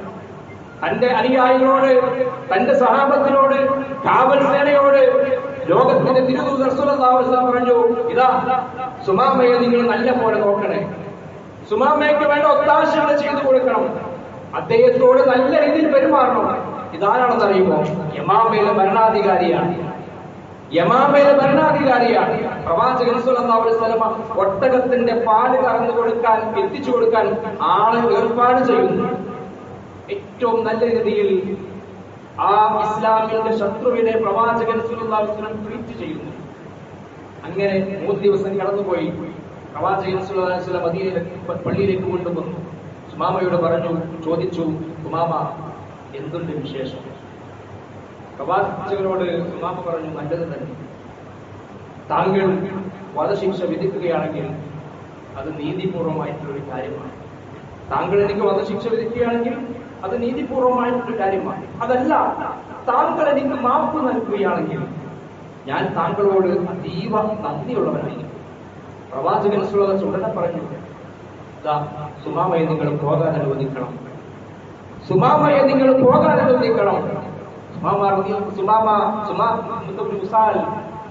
തന്റെ അനുയായികളോട്, തന്റെ സഹാബത്തിനോട്, കാവൽ സേനയോട് ലോകത്തിന്റെ തിരുദൂതർ സല്ലല്ലാഹു അലൈഹി വസല്ലം പറഞ്ഞു, ഇതാ സുമാമയെ നിങ്ങൾ നല്ല പോലെ നോക്കണേ, സുമാമയ്ക്ക് വേണ്ട ഒത്താശകൾ ചെയ്തു കൊടുക്കണം, അദ്ദേഹത്തോട് നല്ല രീതിയിൽ പെരുമാറണം. ഇതാരാണെന്ന് അറിയുമോ? യമാമയിലെ ഭരണാധികാരിയാണ്. യമാമയിലെ ഭരണാധികാരിയാണ്. പ്രവാചകൻ സല്ലല്ലാഹു അലൈഹി വസല്ലം ഒട്ടകത്തിന്റെ പാല് കറന്നു കൊടുക്കാൻ, എത്തിച്ചു കൊടുക്കാൻ ആളെ ഏർപ്പാട് ചെയ്യുന്നു. ഏറ്റവും നല്ല രീതിയിൽ ആ ഇസ്ലാമിന്റെ ശത്രുവിനെ പ്രവാചകൻ സല്ലല്ലാഹു അലൈഹി വസല്ലം ട്രീറ്റ് ചെയ്യുന്നു. അങ്ങനെ 3 ദിവസം കടന്നുപോയി. പ്രവാചകൻ സല്ലല്ലാഹു അലൈഹി വസല്ലം മദീനയിലേക്ക്, പള്ളിയിലേക്ക് കൊണ്ടുവന്നു. സുമാമയോട് ചോദിച്ചു, സുമാമ എന്തുണ്ട് വിശേഷം? പ്രവാചകനോട് സുമാമ പറഞ്ഞു, നല്ലത് തന്നെ. താങ്കൾ വധശിക്ഷ വിധിക്കുകയാണെങ്കിൽ അത് നീതിപൂർവമായിട്ടുള്ളൊരു കാര്യമാണ്. താങ്കൾ എനിക്ക് വധശിക്ഷ വിധിക്കുകയാണെങ്കിൽ അത് നീതിപൂർവമായിട്ടുള്ള കാര്യമാണ്. അതല്ല, താങ്കൾ എനിക്ക് മാപ്പ് നൽകുകയാണെങ്കിൽ ഞാൻ താങ്കളോട് അതീവ നന്ദിയുള്ളവനായിരിക്കും. പ്രവാചകൻ സുല്ലല്ലാഹു ഉടനെ പറഞ്ഞു, സുമാമയെ നിങ്ങൾ പോകാൻ അനുവദിക്കണം, സുമാമയെ നിങ്ങൾ പോകാൻ അനുവദിക്കണം.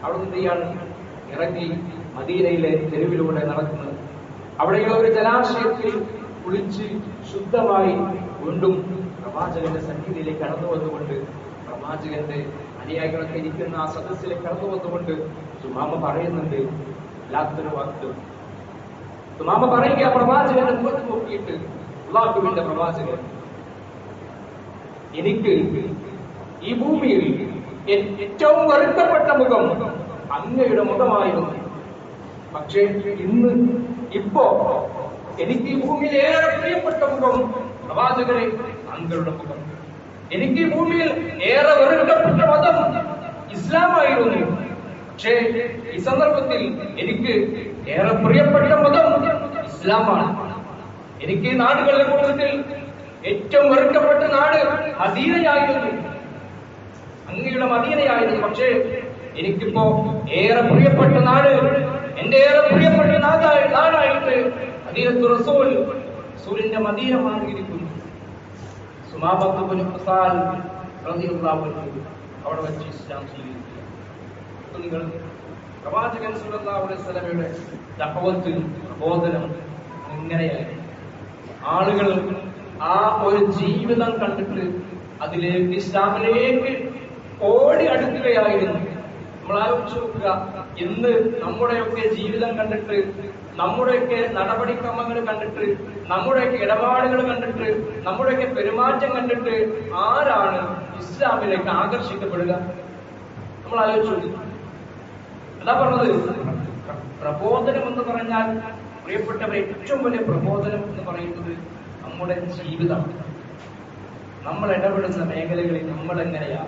അവിടെ നിന്നെയാണ് ഇറങ്ങി മദീനയിലെ തെരുവിലൂടെ നടക്കുന്നത്. അവിടെയുള്ള ഒരു ജലാശയത്തിൽ കുളിച്ച് ശുദ്ധമായി വീണ്ടും പ്രവാചകന്റെ സന്നിധിയിലേക്ക് കടന്നു വന്നുകൊണ്ട്, പ്രവാചകന്റെ അനുയായികളൊക്കെ ഇരിക്കുന്ന ആ സദസ്സിലേക്ക് കടന്നു വന്നുകൊണ്ട് സുമാമ പറയുന്നുണ്ട് വല്ലാത്തൊരു വാക്ക്. സുമാമ പറയുക, പ്രവാചകന്റെ മുഖത്ത് നോക്കിയിട്ട്, അല്ലാഹുവിന്റെ പ്രവാചകൻ, എനിക്ക് ഈ ഭൂമിയിൽ ഏറ്റവും വെറുക്കപ്പെട്ട മുഖം അങ്ങയുടെ മുഖമായിരുന്നു. പക്ഷേ ഇപ്പോ എനിക്ക് ഈ ഭൂമിയിൽ ഏറെ പ്രിയപ്പെട്ട മുഖം പ്രവാചകരെ താങ്കളുടെ മുഖം. എനിക്ക് ഈ ഭൂമിയിൽ ഏറെ വെറുക്കപ്പെട്ട മതം ഇസ്ലാമായിരുന്നു. പക്ഷേ ഈ സന്ദർഭത്തിൽ എനിക്ക് ഏറെ പ്രിയപ്പെട്ട മതം ഇസ്ലാമാണ്. എനിക്ക് ഈ നാടുകളുടെ കൂട്ടത്തിൽ ഏറ്റവും വെറുക്കപ്പെട്ട നാട് മദീനയായിരുന്നു, അങ്ങയുടെ മദീനയായിരുന്നു. പക്ഷേ എനിക്കിപ്പോ ഏറെ പ്രിയപ്പെട്ട നാട്, എന്റെ ഏറെ പ്രിയപ്പെട്ട നാടായിട്ട് മദീനത്തു റസൂലിന്റെ മദീന മാറിയിരിക്കുന്നു. സുമാമത്ത് ബിൻ ഉസാൽ റളിയല്ലാഹു അൻഹു അവിടെ വെച്ച് ഇസ്ലാം സ്വീകരിക്കുക. നിങ്ങൾ പ്രവാചകൻ സല്ലല്ലാഹു അലൈഹി വസല്ലമയുടെ ദഅവത്ത്, പ്രബോധനം ഇങ്ങനെയായിരുന്നു. ആളുകൾ ആ ഒരു ജീവിതം കണ്ടിട്ട് അതിലേക്ക്, ഇസ്ലാമിലേക്ക് ഓടി അടുക്കുകയായിരുന്നു. നമ്മൾ ആലോചിച്ച് നോക്കുക, ഇന്ന് നമ്മുടെയൊക്കെ ജീവിതം കണ്ടിട്ട്, നമ്മുടെയൊക്കെ നടപടിക്രമങ്ങൾ കണ്ടിട്ട്, നമ്മുടെയൊക്കെ ഇടപാടുകൾ കണ്ടിട്ട്, നമ്മുടെയൊക്കെ പെരുമാറ്റം കണ്ടിട്ട് ആരാണ് ഇസ്ലാമിലേക്ക് ആകർഷിക്കപ്പെടുക? നമ്മൾ ആലോചിച്ചു. അതാ പറഞ്ഞത്, പ്രബോധനം എന്ന് പറഞ്ഞാൽ, പ്രിയപ്പെട്ടവർ, ഏറ്റവും വലിയ പ്രബോധനം എന്ന് പറയുന്നത് നമ്മുടെ ജീവിതമാണ്. നമ്മൾ ഇടപെടുന്ന മേഖലകളിൽ നമ്മൾ എങ്ങനെയാ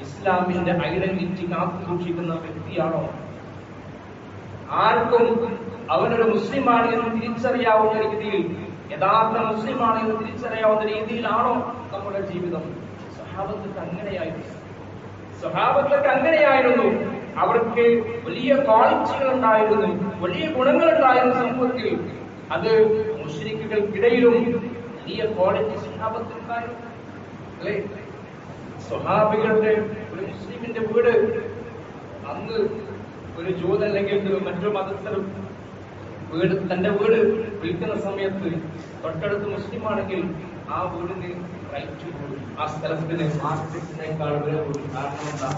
ഇസ്ലാമിന്റെ ഐഡന്റിറ്റി കാത്തു സൂക്ഷിക്കുന്ന വ്യക്തിയാണോ? ആർക്കും അവനൊരു മുസ്ലിമാണ് എന്ന് തിരിച്ചറിയാവുന്ന രീതിയിൽ, യഥാർത്ഥ മുസ്ലിമാണ് എന്ന് തിരിച്ചറിയാവുന്ന രീതിയിലാണോ നമ്മുടെ ജീവിതം? സഹാബത്തുക്ക് അങ്ങനെയായിരുന്നു. അവർക്ക് വലിയ ക്വാളിറ്റികൾ ഉണ്ടായിരുന്നു, വലിയ ഗുണങ്ങൾ ഉണ്ടായിരുന്നു സമൂഹത്തിൽ. അത് മുശ്രിക്കുകൾക്കിടയിലും വലിയ ക്വാളിറ്റി സഹാബത്തുണ്ടായിരുന്നു, അല്ലെ? സ്വഹാബികളുടെ, ഒരു മുസ്ലിമിന്റെ വീട്, അന്ന് ഒരു ജൂത അല്ലെങ്കിൽ മറ്റൊരു മതസ്ഥരും തന്റെ വീട് വിൽക്കുന്ന സമയത്ത് തൊട്ടടുത്ത് മുസ്ലിമാണെങ്കിൽ ആ വീടിന് റൈറ്റ് കൂടും, ആ സ്ഥലത്തിന് മാർക്കറ്റിനേക്കാൾ വില കൂടും. കാരണം എന്താ?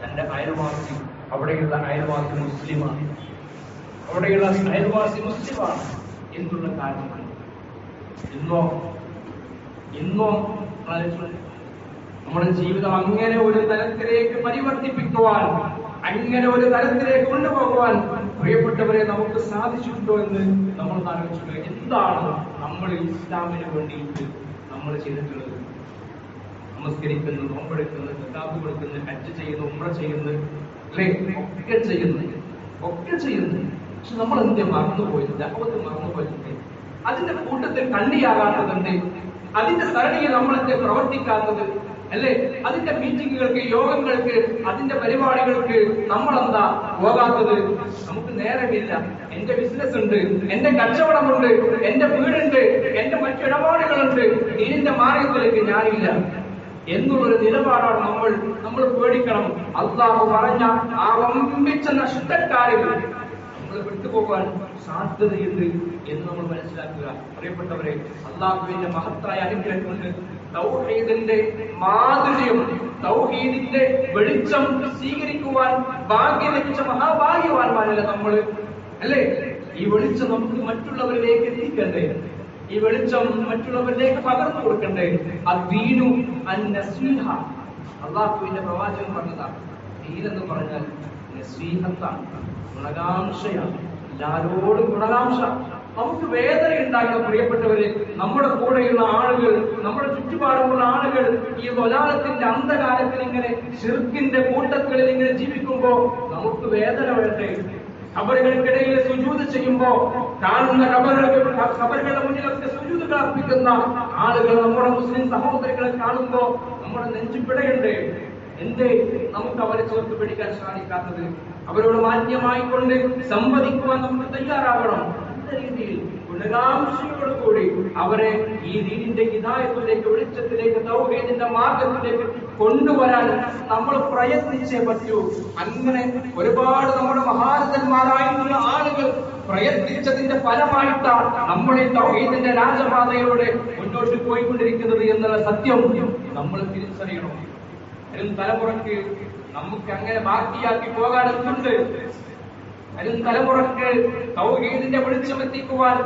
തന്റെ അയൽവാസി, അവിടെയുള്ള അയൽവാസി മുസ്ലിമാണ്, അവിടെയുള്ള അയൽവാസി മുസ്ലിമാണ് എന്നുള്ള കാരണമാണ്. ഇന്നോ നമ്മുടെ ജീവിതം അങ്ങനെ ഒരു തലത്തിലേക്ക് പരിവർത്തിപ്പിക്കുവാൻ, അങ്ങനെ ഒരു തലത്തിലേക്ക് കൊണ്ടുപോകുവാൻ പ്രിയപ്പെട്ടവരെ നമുക്ക് സാധിച്ചിട്ടുണ്ടോ എന്ന് നമ്മൾ ആലോചിക്കുക. എന്താണ് നമ്മൾ ഇസ്ലാമിന് വേണ്ടിയിട്ട് നമ്മൾ ചെയ്തിട്ടുള്ളത്? നമസ്കരിക്കുന്നു, നോമ്പെടുക്കുന്നു, സക്കാത്ത് കൊടുക്കുന്നു, ഹജ്ജ് ചെയ്യുന്നു, ഉംറ ചെയ്യുന്നു, അല്ലെ? ഒക്കെ ചെയ്യുന്നു. പക്ഷെ നമ്മൾ എന്ത് മറന്നുപോയത്? ദഅവത്ത് മറന്നുപോയിട്ടുണ്ട്. അതിന്റെ കൂട്ടത്തിൽ കണ്ണിയാകാത്തതുണ്ട്. അതിന്റെ സരണിയിൽ നമ്മളെന്ത് പ്രവർത്തിക്കാത്തത്? അല്ലേ? അതിന്റെ മീറ്റിങ്ങുകൾക്ക്, യോഗങ്ങൾക്ക്, അതിന്റെ പരിപാടികൾക്ക് നമ്മളെന്താ പോകാത്തത്? നമുക്ക് നേരമില്ല. എന്റെ ബിസിനസ് ഉണ്ട്, എന്റെ കച്ചവടമുണ്ട്, എന്റെ വീടുണ്ട്, എന്റെ മറ്റു ഇടപാടുകളുണ്ട്, ഇതിന്റെ മാർഗത്തിലേക്ക് ഞാനില്ല എന്നുള്ളൊരു നിലപാടാണ് നമ്മൾ പേടിക്കണം. അല്ലാഹു പറഞ്ഞ ആ വമ്പിച്ച നഷ്ടക്കാരിൽ നമ്മൾ വിട്ടുപോകാൻ സാധ്യതയുണ്ട് എന്ന് നമ്മൾ മനസ്സിലാക്കുക. പ്രിയപ്പെട്ടവരെ, അല്ലാഹുവിന്റെ മഹത്തായ അനുഗ്രഹം കൊണ്ട് തൗഹീദിന്റെ മാധുര്യം, തൗഹീദിന്റെ വെളിച്ചം സ്വീകരിക്കുവാൻ ഭാഗ്യം ലഭിച്ച മഹാഭാഗ്യവാന്മാരല്ല നമ്മൾ, അല്ലേ? ഈ വെളിച്ചം നമുക്ക് മറ്റുള്ളവരിലേക്ക് എത്തിക്കണ്ടേ? ഈ വെളിച്ചം മറ്റുള്ളവരിലേക്ക് പകർന്നു കൊടുക്കണ്ടേ? അദ്ദീനു അന്നസീഹ. അല്ലാഹുവിന്റെ പ്രവാചകൻ പറഞ്ഞതാണ്, ദീൻ എന്ന് പറഞ്ഞാൽ നസീഹത്താണ്, ഗുണകാംക്ഷയാണ്. എല്ലാരോടും ഗുണകാംക്ഷ. നമുക്ക് വേദന ഉണ്ടാകുന്ന പ്രിയപ്പെട്ടവരെ, നമ്മുടെ കൂടെയുള്ള ആളുകൾ, നമ്മുടെ ചുറ്റുപാടുമുള്ള ആളുകൾ ഈ തൊലാലത്തിന്റെ അന്ധകാരത്തിൽ ഇങ്ങനെ ശിർക്കിന്റെ കൂട്ടങ്ങളിൽ ഇങ്ങനെ ജീവിക്കുമ്പോ നമുക്ക് വേദന വേണ്ടേ? ഖബറുകൾക്കിടയിൽ സുജൂദ് ചെയ്യുമ്പോ കാണുന്ന ഖബറുകളുടെ മുന്നിലൊക്കെ സുജൂദ് അർപ്പിക്കുന്ന ആളുകൾ, നമ്മുടെ മുസ്ലിം സഹോദരികളെ കാണുമ്പോ നമ്മുടെ നെഞ്ചു പിടയണ്ടേ? എന്തേ നമുക്ക് അവരെ ചേർത്ത് പിടിക്കാൻ സാധിക്കാത്തത്? അവരോട് മാന്യമായി കൊണ്ട് സംവദിക്കുവാൻ നമുക്ക് തയ്യാറാവണം. നല്ല രീതിയിൽ ഗുണകാംക്ഷയോടുകൂടി അവരെ ഈ ദീനിന്റെ ഹിദായത്തിലേക്ക്, വെളിച്ചത്തിലേക്ക്, തൗഹീദിന്റെ മാർഗത്തിലേക്ക് കൊണ്ടുവരാൻ നമ്മൾ പ്രയത്നിച്ചേ പറ്റൂ. അങ്ങനെ ഒരുപാട് നമ്മുടെ മഹാരഥന്മാരായിട്ടുള്ള ആളുകൾ പ്രയത്നിച്ചതിന്റെ ഫലമായിട്ടാണ് നമ്മൾ ഈ തൗഹീദിന്റെ രാജപാതയിലൂടെ മുന്നോട്ട് പോയിക്കൊണ്ടിരിക്കുന്നത് എന്നുള്ള സത്യം നമ്മൾ തിരിച്ചറിയണം. വരും തലമുറക്ക് നമുക്ക് അങ്ങനെ ബാക്കിയാക്കി പോകാനെത്തുണ്ട്. വരും തലമുറക്ക് തൗഹീദിന്റെ വെളിച്ചമെത്തിക്കുവാൻ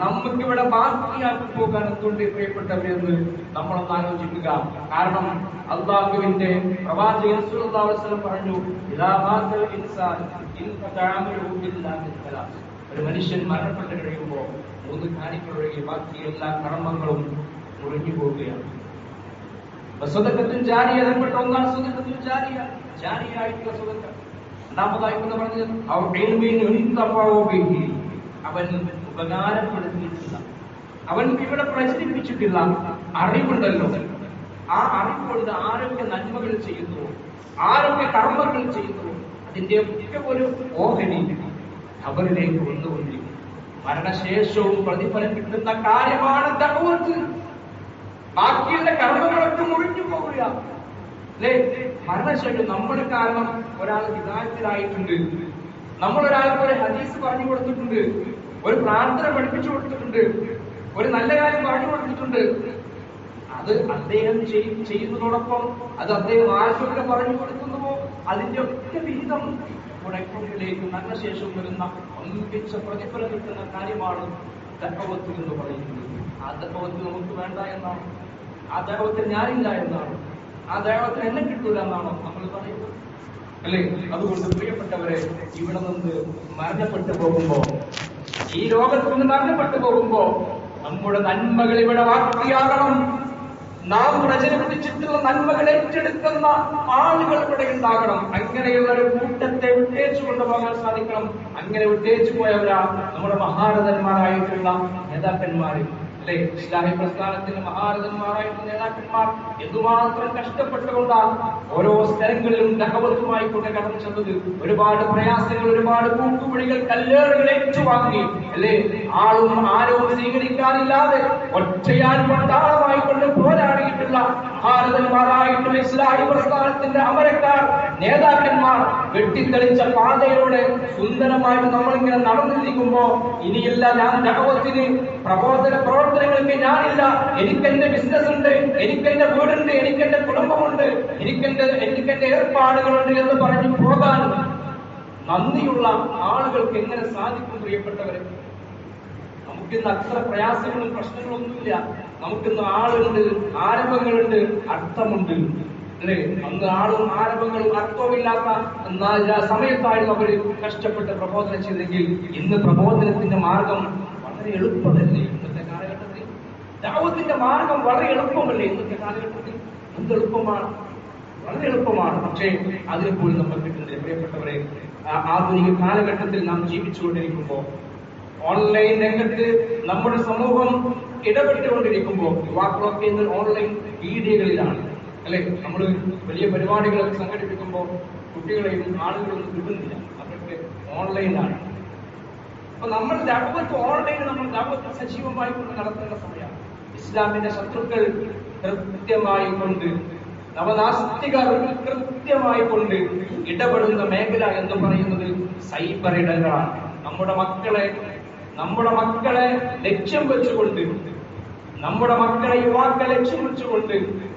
നമുക്കിവിടെ ബാക്കിയാക്കി പോകാനെത്തുണ്ട് പ്രിയപ്പെട്ടവരെന്ന് നമ്മളൊന്ന് ആലോചിക്കുക. കാരണം അല്ലാഹുവിന്റെ പ്രവാചകൻ സല്ലല്ലാഹു അലൈഹി വസല്ലം പറഞ്ഞു, ഇദാ മാതൽ ഇൻസാൻ ഇൻഖതഅ അമലുഹു ഇല്ലാ ബിസ്സലാത്ത്. ഒരു മനുഷ്യൻ മരണപ്പെട്ട് കഴിയുമ്പോൾ 3 കാര്യങ്ങളൊഴികെ ബാക്കി എല്ലാ കർമ്മങ്ങളും മുറിഞ്ഞു പോവുകയാണ്. സ്വതക്കത്തും ജാരിയ, അതിൽപ്പെട്ട ഒന്നാണ് സ്വതക്കത്തും ജാരിയ, ജാരിയായിട്ടുള്ള സ്വതക്കം. രണ്ടാമതായിട്ടെന്ന് പറഞ്ഞത് അവൻ ഉപകാരപ്പെടുത്തിയിട്ടില്ല, അവൻ ഇവിടെ പ്രചരിപ്പിച്ചിട്ടില്ല അറിവുണ്ടല്ലോ, ആ അറിവ് കൊണ്ട് ആരൊക്കെ നന്മകൾ ചെയ്യുന്നു, ആരൊക്കെ കർമ്മങ്ങൾ ചെയ്യുന്നു, അതിന്റെ ഒക്കെ ഒരു ഓഹരി അവരിലേക്ക് കൊണ്ടുകൊണ്ടിരിക്കും. മരണശേഷവും പ്രതിഫലം കിട്ടുന്ന കാര്യമാണ് ദഅവത്ത്. ബാക്കിയുള്ള കർമ്മങ്ങളൊക്കെ മുറിഞ്ഞു പോവുക, അല്ലേ? മരണശേഷം നമ്മൾ കാരണം ഒരാൾ ഹിദായത്തിലായിട്ടുണ്ട്, നമ്മൾ ഒരാൾക്ക് ഒരു ഹദീസ് പറഞ്ഞു കൊടുത്തിട്ടുണ്ട്, ഒരു പ്രാർത്ഥന പഠിപ്പിച്ചു കൊടുത്തിട്ടുണ്ട്, ഒരു നല്ല കാര്യം പറഞ്ഞു കൊടുത്തിട്ടുണ്ട്. അത് അദ്ദേഹം ചെയ്യുന്നതോടൊപ്പം അത് അദ്ദേഹം ആർക്കൊക്കെ പറഞ്ഞു കൊടുക്കുന്നുവോ അതിന്റെ ഒക്കെ വിഹിതം ഗുണങ്ങളിലേക്ക് മരണശേഷം വരുന്ന ഒന്നിച്ച പ്രതിഫലം കിട്ടുന്ന കാര്യമാണ് ദഅവത്ത് എന്ന് പറയുന്നത്. ആ ദഅവത്ത് നമുക്ക് വേണ്ട എന്നാണ്, ആ ദഅവത്തിൽ ഞാനില്ല എന്നാണ്, ആ ദഅവത്തിൽ എന്നെ കിട്ടൂല എന്നാണോ നമ്മൾ പറയുന്നത്, അല്ലേ? അതുകൊണ്ട് പ്രിയപ്പെട്ടവരെ, ഇവിടെ നിന്ന് മരണപ്പെട്ടു പോകുമ്പോ, ഈ ലോകത്ത് നിന്ന് മരണപ്പെട്ടു പോകുമ്പോ നമ്മുടെ നന്മകൾ ഇവിടെ ബാക്കിയാകണം. നാം പ്രചരിപ്പിച്ചിട്ടുള്ള നന്മകൾ ഏറ്റെടുക്കുന്ന ആളുകൾ ഇവിടെ ഉണ്ടാകണം. അങ്ങനെയുള്ള ഒരു കൂട്ടത്തെ വിട്ടേച്ചു കൊണ്ടുപോകാൻ സാധിക്കണം. അങ്ങനെ വിട്ടേച്ചു പോയവരാ നമ്മുടെ മഹാരഥന്മാരായിട്ടുള്ള നേതാക്കന്മാർ, അല്ലെ? ഇസ്ലാഹി പ്രസ്ഥാനത്തിന്റെ മഹാരഥന്മാരായിട്ടുള്ള നേതാക്കന്മാർ എന്തുമാത്രം കഷ്ടപ്പെട്ടുകൊണ്ടാണ് ഓരോ സ്ഥലങ്ങളിലും ദഅവത്തുമായി കൊണ്ട് കടന്നു ചെന്നത്. ഒരുപാട് പ്രയാസങ്ങൾ, ഒരുപാട് കൂക്കുപിടികൾ, കല്ലേറുകൾ ഏറ്റുവാങ്ങി, അല്ലെ? ആളും ആരും സ്വീകരിക്കാനില്ലാതെ ഒറ്റയാൻ പട്ടാളമായി കൊണ്ട് പോരാടിയിട്ടുള്ള മഹാരഥന്മാരായിട്ടുള്ള ഇസ്ലാഹി പ്രസ്ഥാനത്തിന്റെ അമരക്കാർ, നേതാക്കന്മാർ വെട്ടിത്തെളിച്ച പാതയിലൂടെ സുന്ദരമായിട്ട് നമ്മളിങ്ങനെ നടന്നിരിക്കുമ്പോ ഇനിയില്ല ഞാൻ ദഅവത്തിന് പ്രബോധന പ്രവർത്തനങ്ങൾക്ക് ഞാനില്ല, എനിക്കെന്റെ ബിസിനസ് ഉണ്ട്, എനിക്കെന്റെ വീടുണ്ട്, എനിക്കെന്റെ കുടുംബമുണ്ട്, എനിക്കെന്റെ ഏർപ്പാടുകളുണ്ട് എന്ന് പറഞ്ഞു പോകാൻ നന്ദിയുള്ള ആളുകൾക്ക് എങ്ങനെ സാധിക്കും പ്രിയപ്പെട്ടവരെ? നമുക്കിന്ന് അത്ര പ്രയാസങ്ങളും പ്രശ്നങ്ങളൊന്നുമില്ല. നമുക്കിന്ന് ആളുണ്ട്, ആരംഭങ്ങളുണ്ട്, അർത്ഥമുണ്ട്, അല്ലേ? അന്ന് ആളും ആരംഭങ്ങളും അർത്ഥവുമില്ലാത്ത സമയത്തായിരുന്നു അവര് കഷ്ടപ്പെട്ട് പ്രബോധനം ചെയ്തെങ്കിൽ ഇന്ന് പ്രബോധനത്തിന്റെ മാർഗം വളരെ എളുപ്പമല്ലേ? ഇന്നത്തെ കാലഘട്ടത്തിൽ ദഅവത്തിന്റെ മാർഗം വളരെ എളുപ്പമല്ലേ? ഇന്നത്തെ കാലഘട്ടത്തിൽ എന്ത് എളുപ്പമാണ്, വളരെ എളുപ്പമാണ്. പക്ഷേ അതിന് പോലും നമ്മൾ കിട്ടുന്നില്ല പ്രിയപ്പെട്ടവരെ. ആധുനിക കാലഘട്ടത്തിൽ നാം ജീവിച്ചുകൊണ്ടിരിക്കുമ്പോൾ ഓൺലൈൻ രംഗത്ത് നമ്മുടെ സമൂഹം ഇടപെട്ടുകൊണ്ടിരിക്കുമ്പോൾ യുവാക്കളൊക്കെ ഇന്ന് ഓൺലൈൻ മീഡിയകളിലാണ് അല്ലെ. നമ്മൾ വലിയ പരിപാടികളൊക്കെ സംഘടിപ്പിക്കുമ്പോൾ കുട്ടികളെയും ആളുകളൊന്നും കിട്ടുന്നില്ല, അവർക്ക് ഓൺലൈനാണ്. അപ്പൊ നമ്മൾ ദഅവത്ത് ഓൺലൈൻ നമ്മൾ ദഅവത്ത് സജീവമായി കൊണ്ട് നടത്തേണ്ട സമയമാണ്. ഇസ്ലാമിന്റെ ശത്രുക്കൾ കൃത്യമായി കൊണ്ട് നവനാസ്തികർ കൃത്യമായി കൊണ്ട് ഇടപെടുന്ന മേഖല എന്ന് പറയുന്നത് സൈബർ ഇടങ്ങളാണ്. നമ്മുടെ മക്കളെ ലക്ഷ്യം വെച്ചുകൊണ്ട്, നമ്മുടെ മക്കളെ യുവാക്കളെ ലക്ഷ്യം വെച്ചുകൊണ്ട്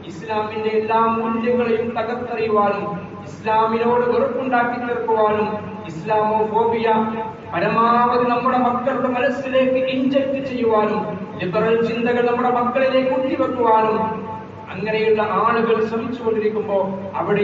ഇസ്ലാമിന്റെ എല്ലാ മൂല്യങ്ങളെയും തകർത്തെറിയുവാനും ഇസ്ലാമിനോട് വെറുപ്പുണ്ടാക്കി തീർക്കുവാനും ഇസ്ലാമോഫോബിയ പരമാവധി നമ്മുടെ മക്കളുടെ മനസ്സിലേക്ക് ഇൻജക്ട് ചെയ്യുവാനും ലിബറൽ ചിന്തകൾ നമ്മുടെ മക്കളിലേക്ക് കുത്തിവെക്കുവാനും അങ്ങനെയുള്ള ആളുകൾ ശ്രമിച്ചുകൊണ്ടിരിക്കുമ്പോൾ അവിടെ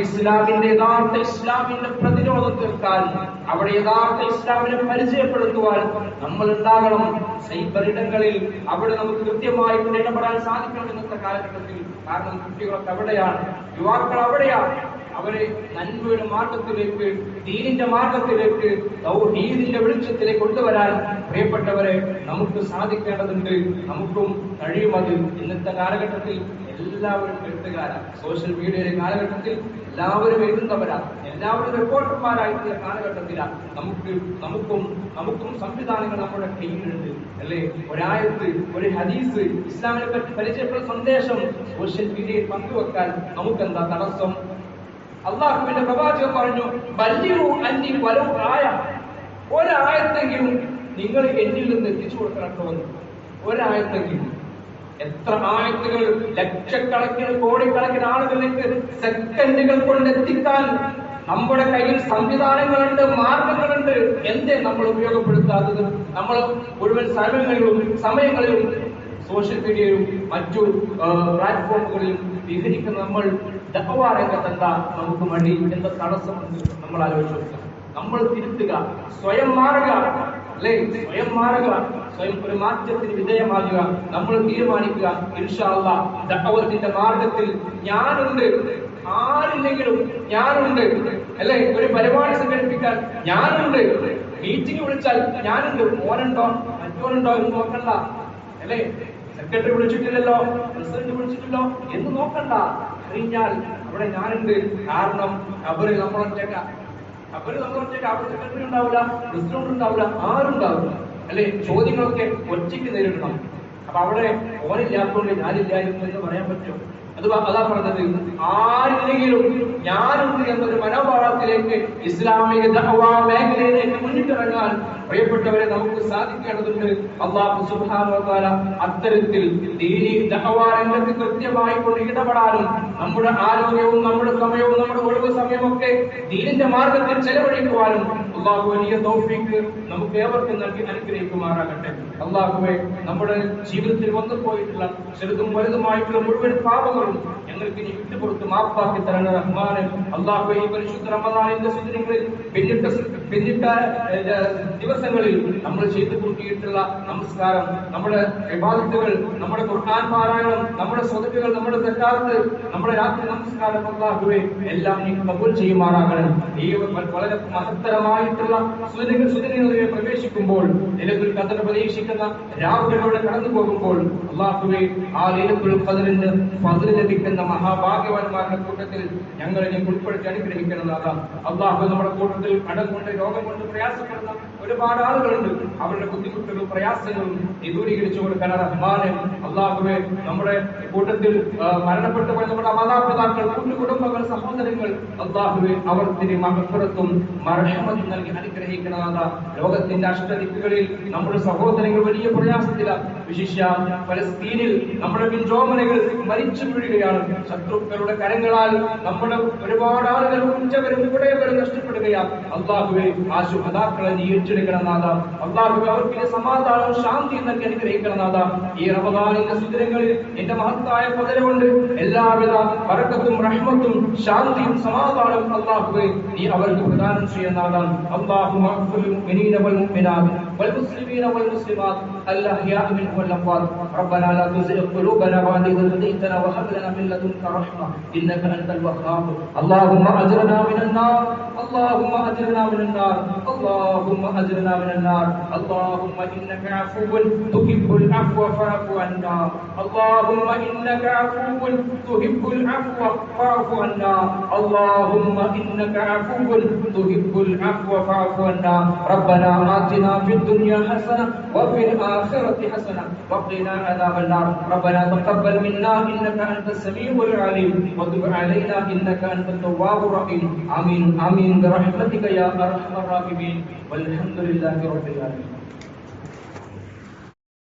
യഥാർത്ഥ ഇസ്ലാമിന്റെ പ്രതിരോധം തീർക്കാൻ, അവിടെ യഥാർത്ഥ ഇസ്ലാമിനെ പരിചയപ്പെടുത്തുവാൻ നമ്മൾ ഉണ്ടാകണം. സൈബർ ഇടങ്ങളിൽ അവിടെ നമുക്ക് കൃത്യമായി ഇടപെടാൻ സാധിക്കണം ഇന്നത്തെ കാലഘട്ടത്തിൽ. കാരണം കുട്ടികളൊക്കെ അവിടെയാണ്, യുവാക്കൾ അവിടെയാണ്. അവരെ നന്മയുടെ മാർഗത്തിലേക്ക്, ദീനിന്റെ മാർഗത്തിലേക്ക്, തൗഹീദിന്റെ വെളിച്ചത്തിലേക്ക് കൊണ്ടുവരാൻ പ്രിയപ്പെട്ടവരെ നമുക്ക് സാധിക്കേണ്ടതുണ്ട്. നമുക്കും കഴിയുമത്. ഇന്നത്തെ കാലഘട്ടത്തിൽ എല്ലാവരും എഴുത്തുകാരാണ്. സോഷ്യൽ മീഡിയയിലെ കാലഘട്ടത്തിൽ എല്ലാവരും എഴുതുന്നവരാണ്, എല്ലാവരും റിപ്പോർട്ടർമാരായിട്ടുള്ള കാലഘട്ടത്തിലാണ്. നമുക്കും സംവിധാനങ്ങൾ നമ്മുടെ കയ്യിലുണ്ട് അല്ലെ. ഒരായത്ത്, ഒരു ഹദീസ്, ഇസ്ലാമിനെ പറ്റി പരിചയപ്പെടുന്ന സന്ദേശം സോഷ്യൽ മീഡിയയിൽ പങ്കുവെക്കാൻ നമുക്കെന്താ തടസ്സം? അള്ളാഹുവിന്റെ പ്രവാചകൻ പറഞ്ഞു, ബല്ലിഗു അന്നി വലൗ ആയ, ഒരായത്തെങ്കിലും നിങ്ങൾ എന്നിൽ നിന്ന് എത്തിച്ചു കൊടുക്കണം. ഒരായത്തെങ്കിലും. എത്ര ആയത്തുകൾ ലക്ഷക്കണക്കിന് കോടിക്കണക്കിന് ആളുകളിലേക്ക് സെക്കൻഡുകൾ കൊണ്ട് എത്തിക്കാൻ നമ്മുടെ കയ്യിൽ സംവിധാനങ്ങളുണ്ട്, മാർഗങ്ങളുണ്ട്. എന്തേ നമ്മൾ ഉപയോഗപ്പെടുത്താത്തത്? നമ്മൾ മുഴുവൻ സമയങ്ങളിലും സോഷ്യൽ മീഡിയയിലും മറ്റു പ്ലാറ്റ്ഫോമുകളിലും വിഹരിക്കുന്ന നമ്മൾ ദഅ്വാ രംഗത്തെന്താ നമുക്ക് മടി? എന്താ തടസ്സമുണ്ട്? നമ്മൾ ആലോചിച്ചു. നമ്മൾ തിരുത്തുക, സ്വയം മാറുക അല്ലെ. സ്വയം മാറുക, സ്വയം ഒരു മാറ്റത്തിന് വിധേയമാകുക. നമ്മൾ തീരുമാനിക്കുക, ഇൻഷാ അല്ലാഹ് ദഅവത്തിന്റെ മാർഗത്തിൽ ഞാനുണ്ട്, ആരില്ലെങ്കിലും ഞാനുണ്ട് അല്ലെ. ഒരു പരിപാടി സംഘടിപ്പിക്കാൻ ഞാനുണ്ട്, മീറ്റിംഗ് വിളിച്ചാൽ ഞാനുണ്ട്. മോനുണ്ടോ മറ്റോനുണ്ടോ എന്ന് നോക്കണ്ട അല്ലെ. സെക്രട്ടറി വിളിച്ചിട്ടില്ലല്ലോ, പ്രസിഡന്റ് വിളിച്ചിട്ടില്ലോ എന്ന് നോക്കണ്ട. അറിഞ്ഞാൽ അവിടെ ഞാനുണ്ട്. കാരണം അവര് നമ്മളൊറ്റേക്ക, അവിടെ സെക്രട്ടറി ഉണ്ടാവില്ല, പ്രസിഡന്റ് ഉണ്ടാവില്ല, ആരുണ്ടാവില്ല അല്ലെ. ചോദ്യങ്ങളൊക്കെ ഒറ്റയ്ക്ക് നേരിടണം. അപ്പൊ അവിടെ ഓനില്ലാത്തതുകൊണ്ട് ഞാനില്ലായിരുന്നു എന്ന് പറയാൻ പറ്റുമോ? അതാ പറഞ്ഞത്, ആരില്ലെങ്കിലും ഞാനുണ്ട് എന്നൊരു മനോഭാവത്തിലേക്ക് ഇസ്ലാമിക ദഅ്വാ മേഖലയിലേക്ക് മുന്നിട്ടിറങ്ങാൻ പ്രിയപ്പെട്ടവരെ നമുക്ക് സാധിക്കേണ്ടതുണ്ട്. അല്ലാഹു സുബ്ഹാനഹു വ തആല അത്തരത്തിൽ ദീനി ദഅ്വാ രംഗത്ത് കൃത്യമായി കൊണ്ട് ഇടപെടാനും നമ്മുടെ ആരോഗ്യവും നമ്മുടെ സമയവും നമ്മുടെ ഒഴിവ് സമയമൊക്കെ ദീനിന്റെ മാർഗത്തിൽ ചെലവഴിക്കുവാനും അല്ലാഹു വലിയ തൗഫീഖ് നമുക്ക് ഏവർക്കും നൽകി അനുഗ്രഹിക്കുമാറാകട്ടെ. അല്ലാഹുവേ, നമ്മുടെ ജീവിതത്തിൽ വന്നു പോയിട്ടുള്ള ചെറുതും വലുതുമായിട്ടുള്ള മുഴുവൻ പാപങ്ങളും ഞങ്ങൾക്ക് നീ വിട്ടുപുറത്ത് മാപ്പാക്കി തരണ റഹ്മാനെ. അല്ലാഹുവേ, ഈ പരിശുദ്ധ റമദാനിന്റെ സുദിനങ്ങളിൽ പിന്നിട്ട ദിവസങ്ങളിൽ നമ്മൾ ചെയ്തു കൂട്ടിയിട്ടുള്ള നമസ്കാരം, നമ്മുടെ ഇബാദത്തുകൾ, നമ്മുടെ ഖുർആൻ പാരായണം, നമ്മുടെ സ്വതക്കകൾ, നമ്മുടെ സക്കാത്ത്, നമ്മുടെ രാത്രി നമസ്കാരം അല്ലാഹുവേ എല്ലാം നീ കബൂൽ ചെയ്യുമാറാകണം. ഈ വളരെ മഹത്തരമായിട്ടുള്ള സുദിനങ്ങളിലെ പ്രവേശിക്കുമ്പോൾ, ലൈലത്തുൽ ഖദർ പ്രതീക്ഷിക്കുന്ന രാവുകളിലൂടെ കടന്നു പോകുമ്പോൾ അല്ലാഹുവേ, ആ ലൈലത്തുൽ ഖദറിന്റെ ഫദ്ൽ ലഭിക്കുന്ന മഹാഭാഗ്യവാന്മാരുടെ കൂട്ടത്തിൽ ഞങ്ങളെ നീ ഉൾപ്പെടുത്തി അനുഗ്രഹിക്കണമെന്നാണ്. അല്ലാഹു നമ്മുടെ കൂട്ടത്തിൽ കടം കൊണ്ട് രോഗം കൊണ്ട് പ്രയാസപ്പെടുന്ന ഒരുപാട് ആളുകളുണ്ട്. അവരുടെ ബുദ്ധിമുട്ടുകളും പ്രയാസങ്ങളും നീ ദൂരീകരിച്ചു കൊടുക്കാൻ റഹ്മാനെ. അല്ലാഹുവേ, നമ്മുടെ കൂട്ടത്തിൽ മരണപ്പെട്ടു പോയ നമ്മുടെ മാതാപിതാക്കൾ, കുടുംബങ്ങൾ, സഹോദരങ്ങൾ അല്ലാഹുവേ അവർക്ക് മഹഫറത്തും മർഹമത്തും നൽകി അനുഗ്രഹിക്കണമെന്ന. ലോകത്തിന്റെ അഷ്ടദിക്കുകളിൽ നമ്മുടെ സഹോദരങ്ങൾ വലിയ പ്രയാസത്തിലാണ്. വിശിഷ്യ ഫലസ്തീനിൽ നമ്മുടെ പിൻജോമനകൾ മരിച്ചു വീഴുകയാണ്. ശത്രുക്കളുടെ കരങ്ങളാൽ നമ്മുടെ ഒരുപാട് ആളുകൾ ഉച്ചവരും ഉടയവരും നഷ്ടപ്പെടുകയാണ്. അല്ലാഹുവേ, ആ ശുഹദാക്കളെ നീ ഏറ്റെടുക്കണമെന്നാഥ. അല്ലാഹുവേ, അവർക്ക് സമാധാനവും ശാന്തിയും നൽകി അനുഗ്രഹിക്കണമെന്നാഥ. ഈ റമദാനിന്റെ സുദിനങ്ങളിൽ നിന്റെ മഹത്തായ ഫദ്ൽ കൊണ്ട് എല്ലാവിധ ബറക്കത്തും റഹ്മത്തും ശാന്തിയും സമാധാനവും അല്ലാഹുവേ നീ അവർക്ക് പ്രദാനം ചെയ്യുന്നതാണ്. അല്ലാഹുമ്മ അഗ്ഫിർ ലിൽ മുഅ്മിനീന വൽ മുഅ്മിനാത്ത് വൽ മുസ്ലിമീന വൽ മുസ്ലിമാത്ത് الأحياء منهم والأموات ربنا لا تزغ قلوبنا بعد إذ هديتنا وهب لنا من لدنك رحمة إنك أنت الوهاب اللهم أجرنا من النار اللهم أجرنا من النار اللهم أجرنا من النار اللهم إنك عفو تحب العفو فاعف عنا اللهم إنك عفو تحب العفو فاعف عنا اللهم إنك عفو تحب العفو فاعف عنا ربنا آتنا في الدنيا حسنة وفي الآخرة حسنة وقنا عذاب النار ربنا تقبل منا إنك أنت السميع العليم وتب علينا إنك أنت التواب الرحيم آمين آمين برحمتك يا أرحم الراحمين والحمد لله رب العالمين.